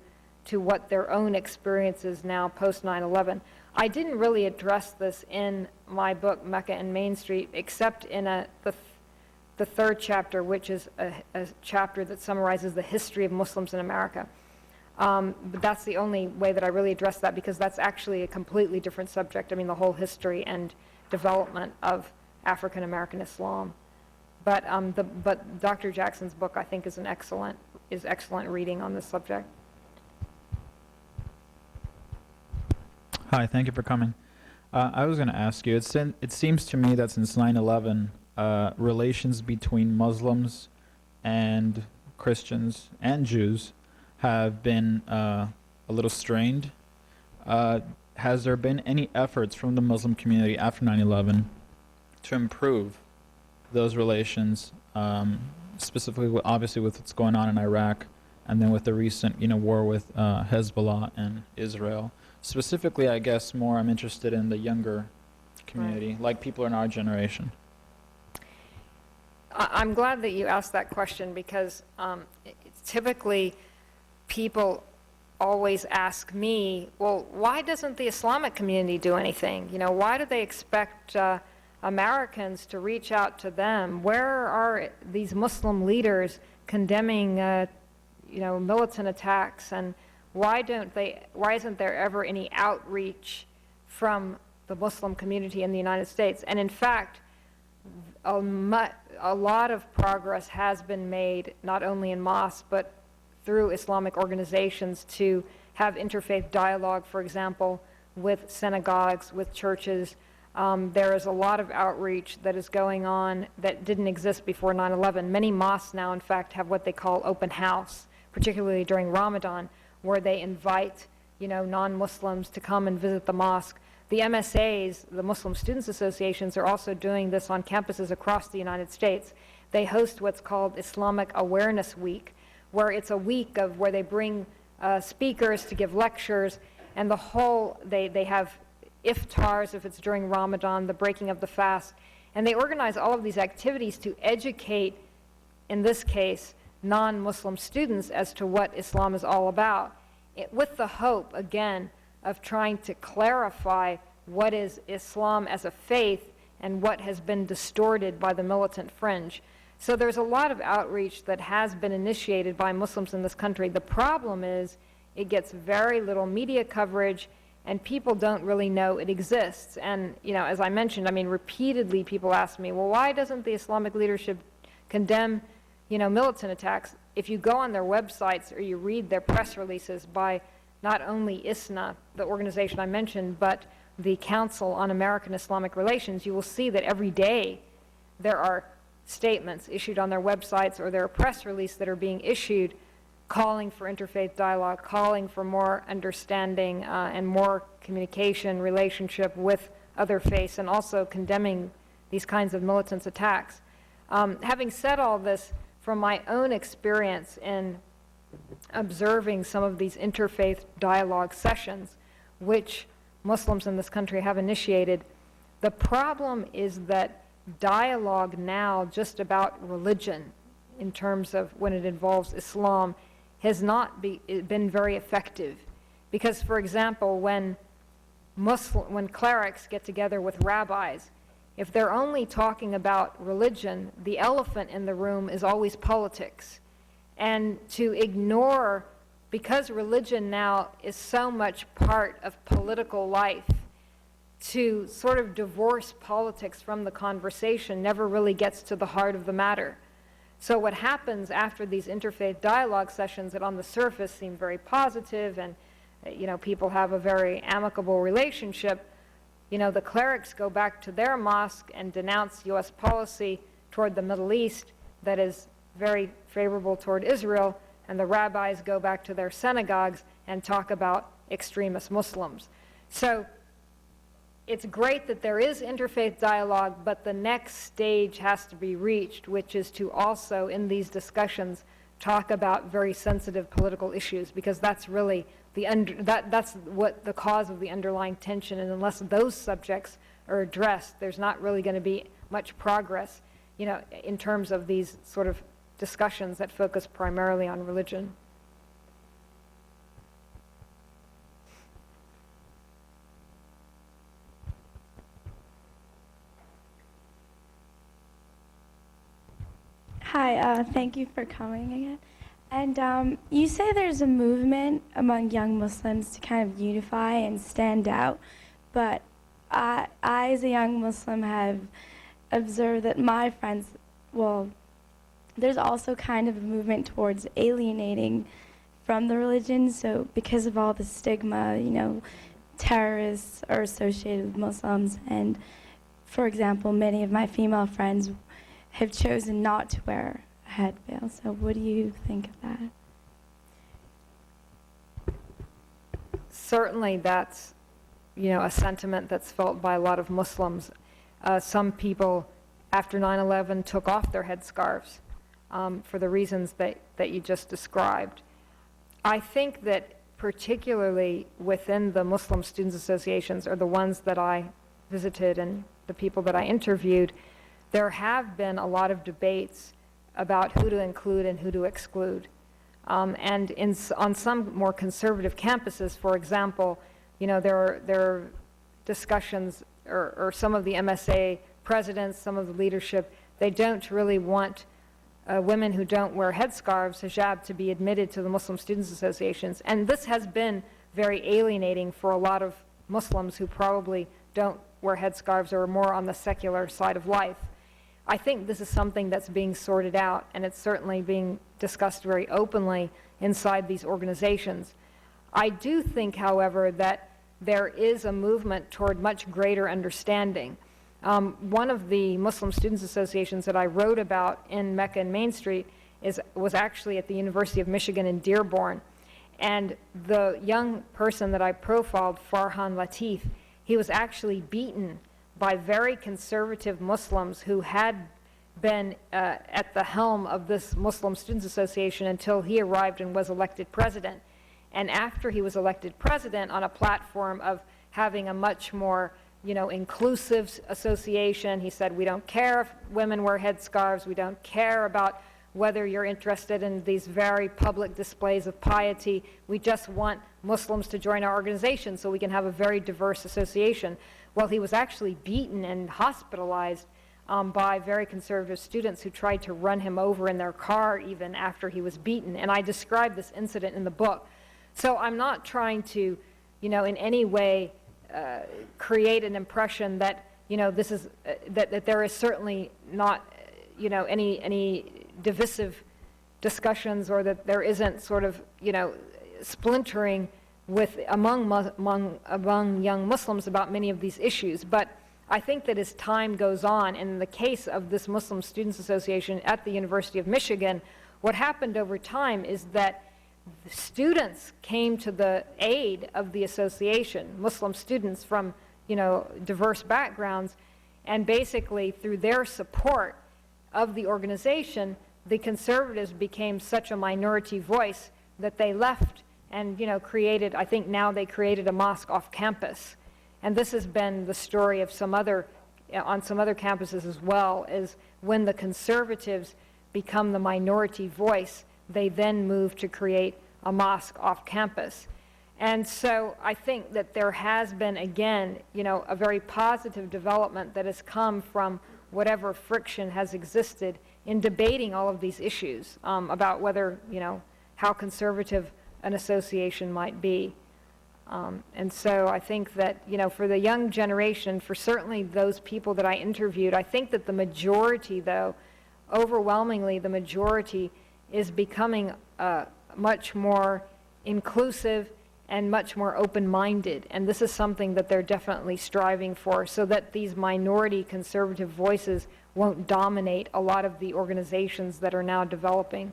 what their own experience is now post 9/11. I didn't really address this in my book, Mecca and Main Street, except in the 3rd chapter, which is a chapter that summarizes the history of Muslims in America. But that's the only way that I really address that, because that's actually a completely different subject. I mean, the whole history and development of African American Islam. But Dr. Jackson's book, I think, is excellent reading on this subject. Hi, thank you for coming. I was going to ask you, it seems to me that since 9/11, relations between Muslims and Christians and Jews have been a little strained. Has there been any efforts from the Muslim community after 9/11 to improve those relations, specifically, obviously, with what's going on in Iraq, and then with the recent, war with Hezbollah and Israel? Specifically, I guess I'm interested in the younger community, like people in our generation. I'm glad that you asked that question because typically people always ask me, well, why doesn't the Islamic community do anything? You know, why do they expect Americans to reach out to them? Where are these Muslim leaders condemning, militant attacks? And why isn't there ever any outreach from the Muslim community in the United States? And in fact, a lot of progress has been made, not only in mosques, but through Islamic organizations to have interfaith dialogue, for example, with synagogues, with churches. There is a lot of outreach that is going on that didn't exist before 9/11. Many mosques now, in fact, have what they call open house, particularly during Ramadan, where they invite, non-Muslims to come and visit the mosque. The MSAs, the Muslim Students Associations, are also doing this on campuses across the United States. They host what's called Islamic Awareness Week, where it's a week of where they bring speakers to give lectures, and they have iftars if it's during Ramadan, the breaking of the fast, and they organize all of these activities to educate, in this case, non-Muslim students as to what Islam is all about, with the hope, again, of trying to clarify what is Islam as a faith and what has been distorted by the militant fringe. So there's a lot of outreach that has been initiated by Muslims in this country. The problem is it gets very little media coverage, and people don't really know it exists. And, as I mentioned, repeatedly people ask me, well, why doesn't the Islamic leadership condemn, militant attacks? If you go on their websites or you read their press releases by not only ISNA, the organization I mentioned, but the Council on American Islamic Relations, you will see that every day there are statements issued on their websites or there are press releases that are being issued calling for interfaith dialogue, calling for more understanding and more communication, relationship with other faiths, and also condemning these kinds of militant attacks. Having said all this, from my own experience in observing some of these interfaith dialogue sessions, which Muslims in this country have initiated, the problem is that dialogue now just about religion, in terms of when it involves Islam, has not been very effective. Because, for example, when clerics get together with rabbis, if they're only talking about religion, the elephant in the room is always politics. And to ignore, because religion now is so much part of political life, to sort of divorce politics from the conversation never really gets to the heart of the matter. So what happens after these interfaith dialogue sessions that on the surface seem very positive and people have a very amicable relationship, the clerics go back to their mosque and denounce U.S. policy toward the Middle East that is very favorable toward Israel, and the rabbis go back to their synagogues and talk about extremist Muslims. So it's great that there is interfaith dialogue, but the next stage has to be reached, which is to also, in these discussions, talk about very sensitive political issues, because that's really that's what the cause of the underlying tension, and unless those subjects are addressed, there's not really going to be much progress, in terms of these sort of discussions that focus primarily on religion. Hi, thank you for coming again. And you say there's a movement among young Muslims to kind of unify and stand out, but I as a young Muslim, have observed that my friends, there's also kind of a movement towards alienating from the religion. So because of all the stigma, terrorists are associated with Muslims. And for example, many of my female friends have chosen not to wear a head veil. So what do you think of that? Certainly that's, a sentiment that's felt by a lot of Muslims. Some people, after 9/11, took off their headscarves for the reasons that you just described. I think that particularly within the Muslim Students Associations, or the ones that I visited and the people that I interviewed, there have been a lot of debates about who to include and who to exclude. And on some more conservative campuses, for example, there are discussions, or some of the MSA presidents, some of the leadership, they don't really want women who don't wear headscarves, hijab, to be admitted to the Muslim Students Associations. And this has been very alienating for a lot of Muslims who probably don't wear headscarves or are more on the secular side of life. I think this is something that's being sorted out, and it's certainly being discussed very openly inside these organizations. I do think, however, that there is a movement toward much greater understanding. One of the Muslim Students Associations that I wrote about in Mecca and Main Street was actually at the University of Michigan in Dearborn. And the young person that I profiled, Farhan Latif, he was actually beaten by very conservative Muslims who had been at the helm of this Muslim Students Association until he arrived and was elected president. And after he was elected president, on a platform of having a much more inclusive association, he said, we don't care if women wear headscarves, we don't care about whether you're interested in these very public displays of piety, we just want Muslims to join our organization so we can have a very diverse association. Well, he was actually beaten and hospitalized by very conservative students who tried to run him over in their car even after he was beaten. And I described this incident in the book. So I'm not trying to, in any way create an impression that, this is, that there is certainly not, any divisive discussions, or that there isn't sort of, splintering among young Muslims about many of these issues. But I think that as time goes on, and in the case of this Muslim Students Association at the University of Michigan, what happened over time is that the students came to the aid of the association, Muslim students from, diverse backgrounds, and basically through their support of the organization, the conservatives became such a minority voice that they left and created, I think now they created a mosque off campus. And this has been the story of on some other campuses as well, is when the conservatives become the minority voice, they then move to create a mosque off campus. And so I think that there has been, again, a very positive development that has come from whatever friction has existed in debating all of these issues about whether, how conservative an association might be. And so I think that, for the young generation, for certainly those people that I interviewed, I think that the majority, though, overwhelmingly the majority, is becoming much more inclusive and much more open-minded. And this is something that they're definitely striving for, so that these minority conservative voices won't dominate a lot of the organizations that are now developing.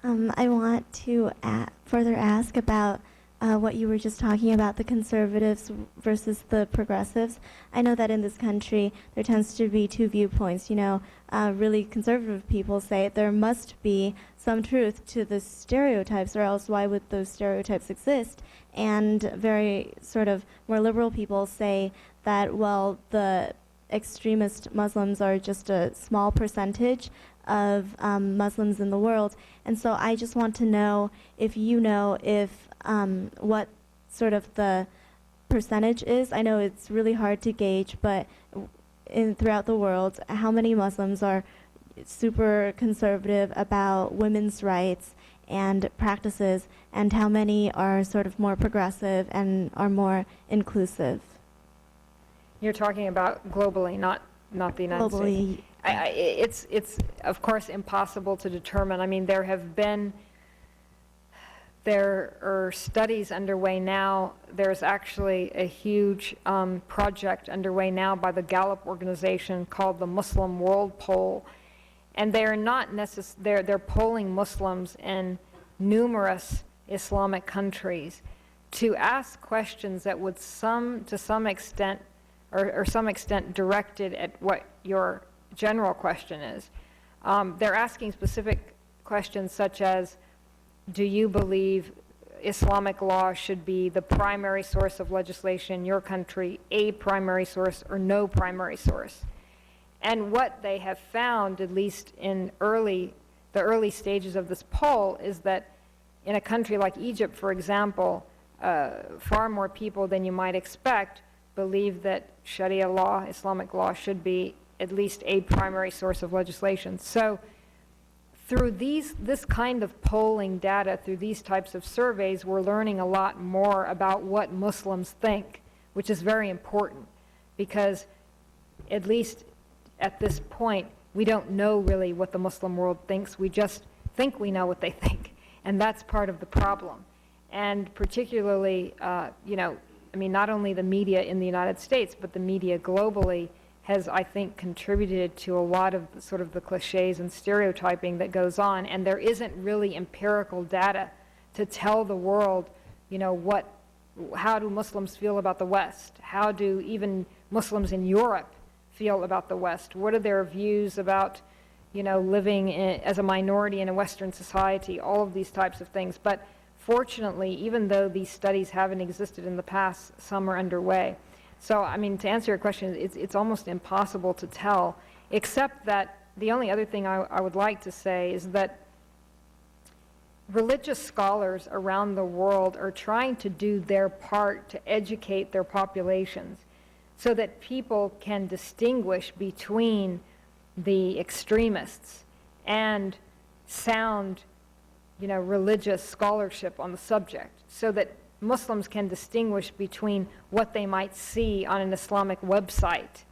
I want to further ask about what you were just talking about, the conservatives versus the progressives. I know that in this country there tends to be two viewpoints. Really conservative people say there must be some truth to the stereotypes, or else why would those stereotypes exist? And very sort of more liberal people say that, well, the extremist Muslims are just a small percentage of Muslims in the world. And so I just want to know if what sort of the percentage is. I know it's really hard to gauge, but throughout the world, how many Muslims are super conservative about women's rights and practices, and how many are sort of more progressive and are more inclusive? You're talking about globally, not the United States. It's of course impossible to determine. I mean, there are studies underway now. There's actually a huge project underway now by the Gallup organization called the Muslim World Poll, and they're not they're polling Muslims in numerous Islamic countries to ask questions that would to some extent directed at what your general question is. They're asking specific questions such as, do you believe, Islamic law should be the primary source of legislation in your country, a primary source, or no primary source. And what they have found, at least in the early stages of this poll, is that in a country like Egypt, for example, far more people than you might expect believe that Sharia law, Islamic law, should be at least a primary source of legislation. So through this kind of polling data, through these types of surveys, we're learning a lot more about what Muslims think, which is very important, because at least at this point, we don't know really what the Muslim world thinks. We just think we know what they think, and that's part of the problem. And particularly, not only the media in the United States, but the media globally has, I think, contributed to a lot of sort of the cliches and stereotyping that goes on, and there isn't really empirical data to tell the world, how do Muslims feel about the West? How do even Muslims in Europe feel about the West? What are their views about, living as a minority in a Western society? All of these types of things. But fortunately, even though these studies haven't existed in the past, some are underway. So, to answer your question, it's almost impossible to tell, except that the only other thing I would like to say is that religious scholars around the world are trying to do their part to educate their populations so that people can distinguish between the extremists and sound, religious scholarship on the subject, so that Muslims can distinguish between what they might see on an Islamic website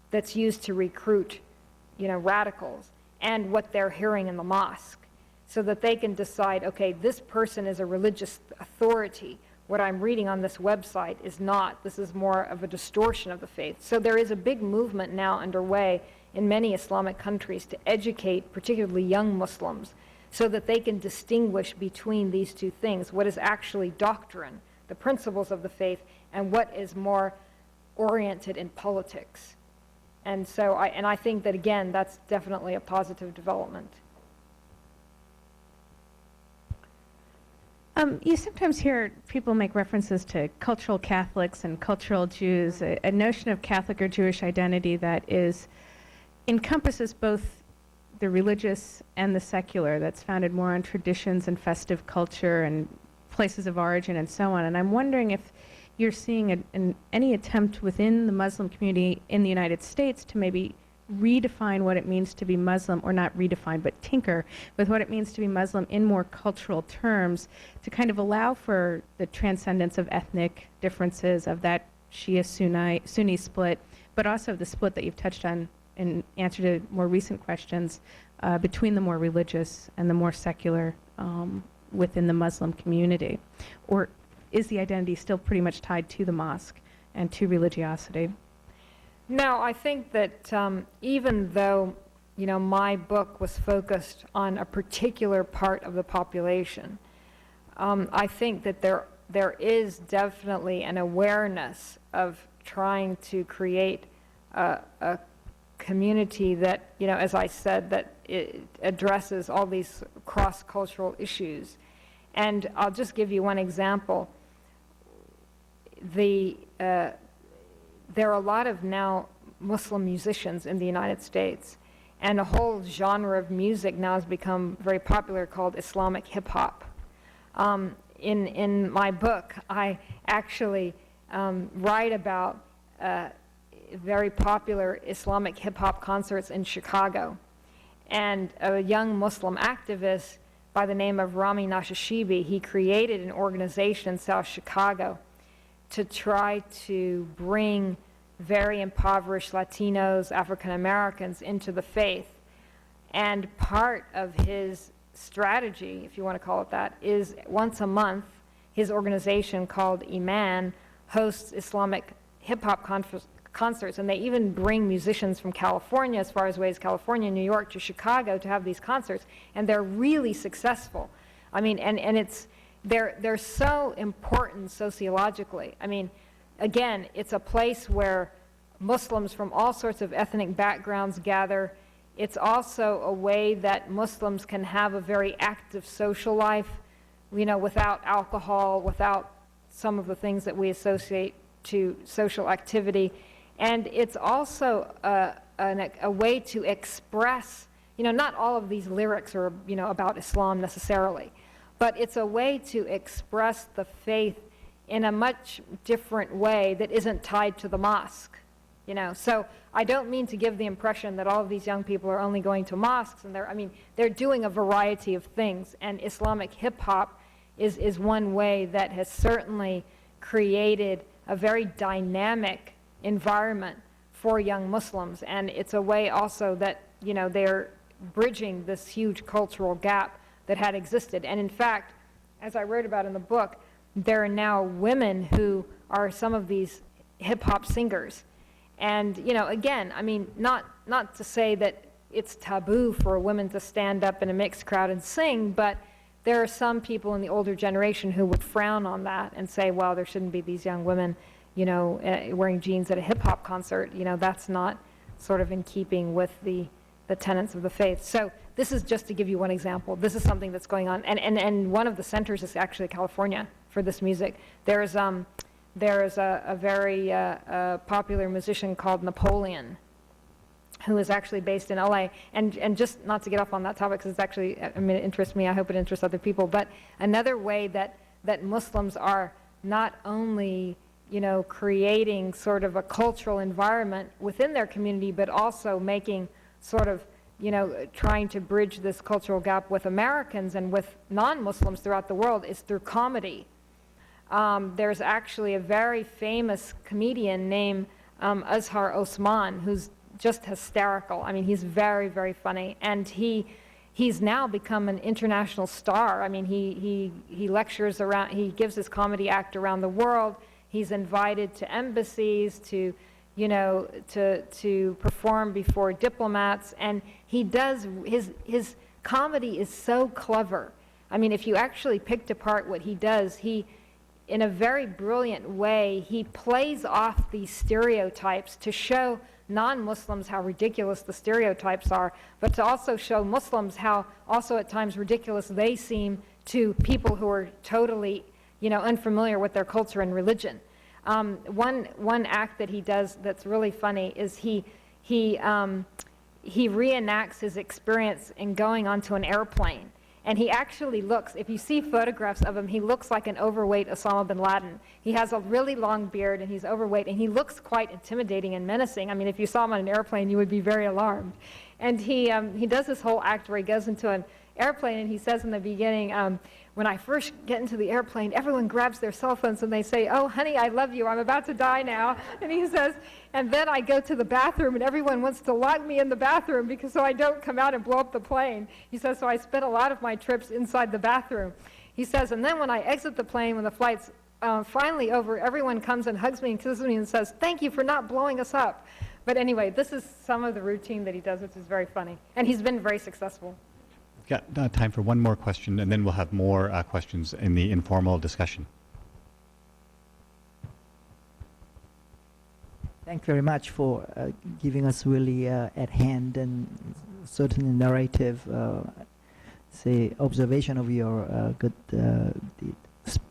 that's used to recruit, radicals, and what they're hearing in the mosque, so that they can decide, okay, this person is a religious authority. What I'm reading on this website is not. This is more of a distortion of the faith. So there is a big movement now underway in many Islamic countries to educate particularly young Muslims so that they can distinguish between these two things, what is actually doctrine, the principles of the faith, and what is more oriented in politics. And so I think that, again, that's definitely a positive development. You sometimes hear people make references to cultural Catholics and cultural Jews, a notion of Catholic or Jewish identity that encompasses both the religious and the secular, that's founded more on traditions and festive culture and places of origin and so on. And I'm wondering if you're seeing any attempt within the Muslim community in the United States to maybe redefine what it means to be Muslim, or not redefine, but tinker with what it means to be Muslim in more cultural terms, to kind of allow for the transcendence of ethnic differences, of that Shia-Sunni split, but also the split that you've touched on in answer to more recent questions between the more religious and the more secular within the Muslim community? Or is the identity still pretty much tied to the mosque and to religiosity? No, I think that even though, my book was focused on a particular part of the population, I think that there is definitely an awareness of trying to create a community that, as I said, that it addresses all these cross-cultural issues. And I'll just give you one example. There are a lot of now Muslim musicians in the United States, and a whole genre of music now has become very popular called Islamic hip-hop. In my book, I actually write about very popular Islamic hip-hop concerts in Chicago. And a young Muslim activist by the name of Rami Nashashibi, he created an organization in South Chicago to try to bring very impoverished Latinos, African Americans into the faith. And part of his strategy, if you want to call it that, is once a month, his organization called Iman hosts Islamic hip-hop concerts, and they even bring musicians from California, as far away as California, New York, to Chicago to have these concerts, and they're really successful. They're so important sociologically. Again, it's a place where Muslims from all sorts of ethnic backgrounds gather. It's also a way that Muslims can have a very active social life without alcohol, without some of the things that we associate to social activity. And it's also a way to express, not all of these lyrics are, about Islam necessarily, but it's a way to express the faith in a much different way that isn't tied to the mosque. So I don't mean to give the impression that all of these young people are only going to mosques, and they're doing a variety of things, and Islamic hip-hop is one way that has certainly created a very dynamic environment for young Muslims, and it's a way also that, they're bridging this huge cultural gap that had existed. And in fact, as I wrote about in the book, there are now women who are some of these hip-hop singers. And, again, not to say that it's taboo for a woman to stand up in a mixed crowd and sing, but there are some people in the older generation who would frown on that and say, well, there shouldn't be these young women, wearing jeans at a hip-hop concert. That's not sort of in keeping with the tenets of the faith. So this is just to give you one example. This is something that's going on. And one of the centers is actually California for this music. There's a very popular musician called Napoleon, who is actually based in LA. And just not to get off on that topic, because it's actually, it interests me, I hope it interests other people, but another way that Muslims are not only, creating sort of a cultural environment within their community, but also making sort of, trying to bridge this cultural gap with Americans and with non-Muslims throughout the world is through comedy. There's actually a very famous comedian named Azhar Osman, who's just hysterical. He's very, very funny, and he's now become an international star. He lectures around, he gives his comedy act around the world. He's invited to embassies to perform before diplomats, and he does, his comedy is so clever. If you actually picked apart what he does, in a very brilliant way, he plays off these stereotypes to show non-Muslims how ridiculous the stereotypes are, but to also show Muslims how also at times ridiculous they seem to people who are totally, unfamiliar with their culture and religion. One act that he does that's really funny is he reenacts his experience in going onto an airplane. And he actually looks, if you see photographs of him, he looks like an overweight Osama bin Laden. He has a really long beard and he's overweight, and he looks quite intimidating and menacing. If you saw him on an airplane, you would be very alarmed. And he does this whole act where he goes into an airplane and he says in the beginning, when I first get into the airplane, everyone grabs their cell phones and they say, oh, honey, I love you. I'm about to die now. And he says, and then I go to the bathroom and everyone wants to lock me in the bathroom because so I don't come out and blow up the plane. He says, so I spent a lot of my trips inside the bathroom. He says, and then when I exit the plane, when the flight's finally over, everyone comes and hugs me and kisses me and says, thank you for not blowing us up. But anyway, this is some of the routine that he does, which is very funny. And he's been very successful. We've got time for one more question, and then we'll have more questions in the informal discussion. Thank you very much for giving us really at hand and certainly narrative, say, observation of your good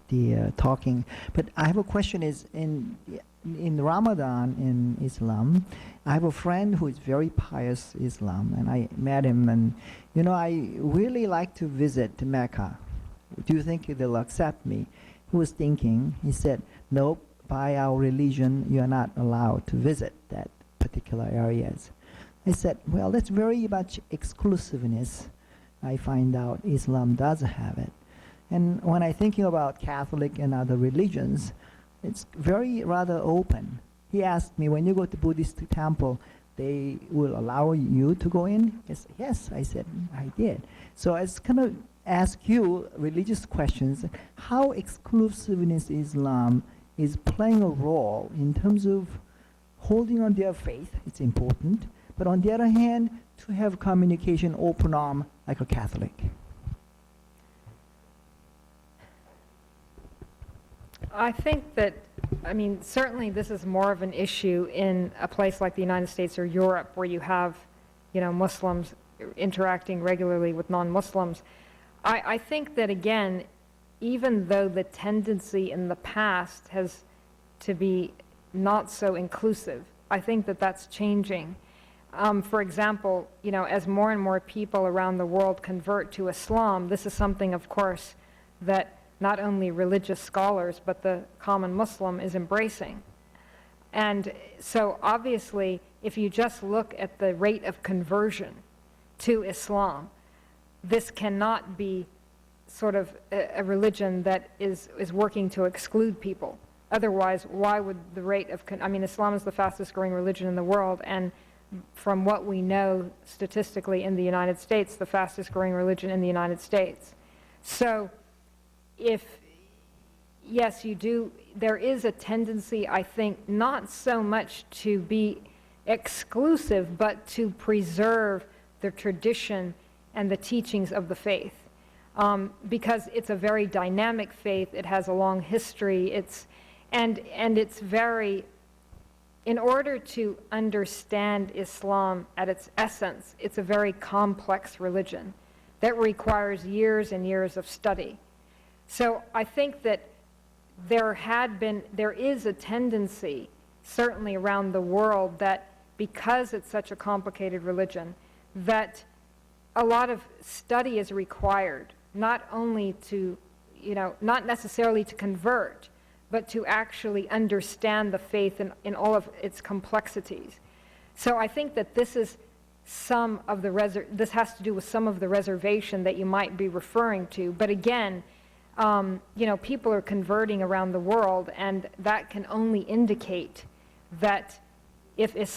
the talking. But I have a question: is in Ramadan in Islam, I have a friend who is very pious Islam, and I met him, and I really like to visit Mecca. Do you think they'll accept me? He was thinking. He said, nope, by our religion, you are not allowed to visit that particular areas. I said, well, that's very much exclusiveness. I find out Islam does have it. And when I'm thinking about Catholic and other religions, it's very rather open. He asked me, when you go to Buddhist temple, they will allow you to go in? Yes, I said, I did. So I was kind of ask you religious questions, how exclusiveness Islam is playing a role in terms of holding on their faith, it's important, but on the other hand, to have communication open arm like a Catholic. I think that, certainly this is more of an issue in a place like the United States or Europe, where you have, Muslims interacting regularly with non-Muslims. I think that, again, even though the tendency in the past has to be not so inclusive, I think that that's changing. For example, you know, as more and more people around the world convert to Islam, this is something, of course, that not only religious scholars, but the common Muslim is embracing. And so obviously, if you just look at the rate of conversion to Islam, this cannot be sort of a religion that is working to exclude people. Otherwise, why would the rate of, I mean, Islam is the fastest growing religion in the world, and from what we know statistically in the United States, the fastest growing religion in the United States. So if, yes, you do, there is a tendency, I think, not so much to be exclusive, but to preserve the tradition and the teachings of the faith. Because it's a very dynamic faith, it has a long history, and it's very, in order to understand Islam at its essence, it's a very complex religion that requires years and years of study. So I think that there is a tendency, certainly around the world, that because it's such a complicated religion, that a lot of study is required, not only to, you know, not necessarily to convert, but to actually understand the faith in all of its complexities. So I think that this is some of the this has to do with some of the reservation that you might be referring to. But again, you know, people are converting around the world, and that can only indicate that if Islam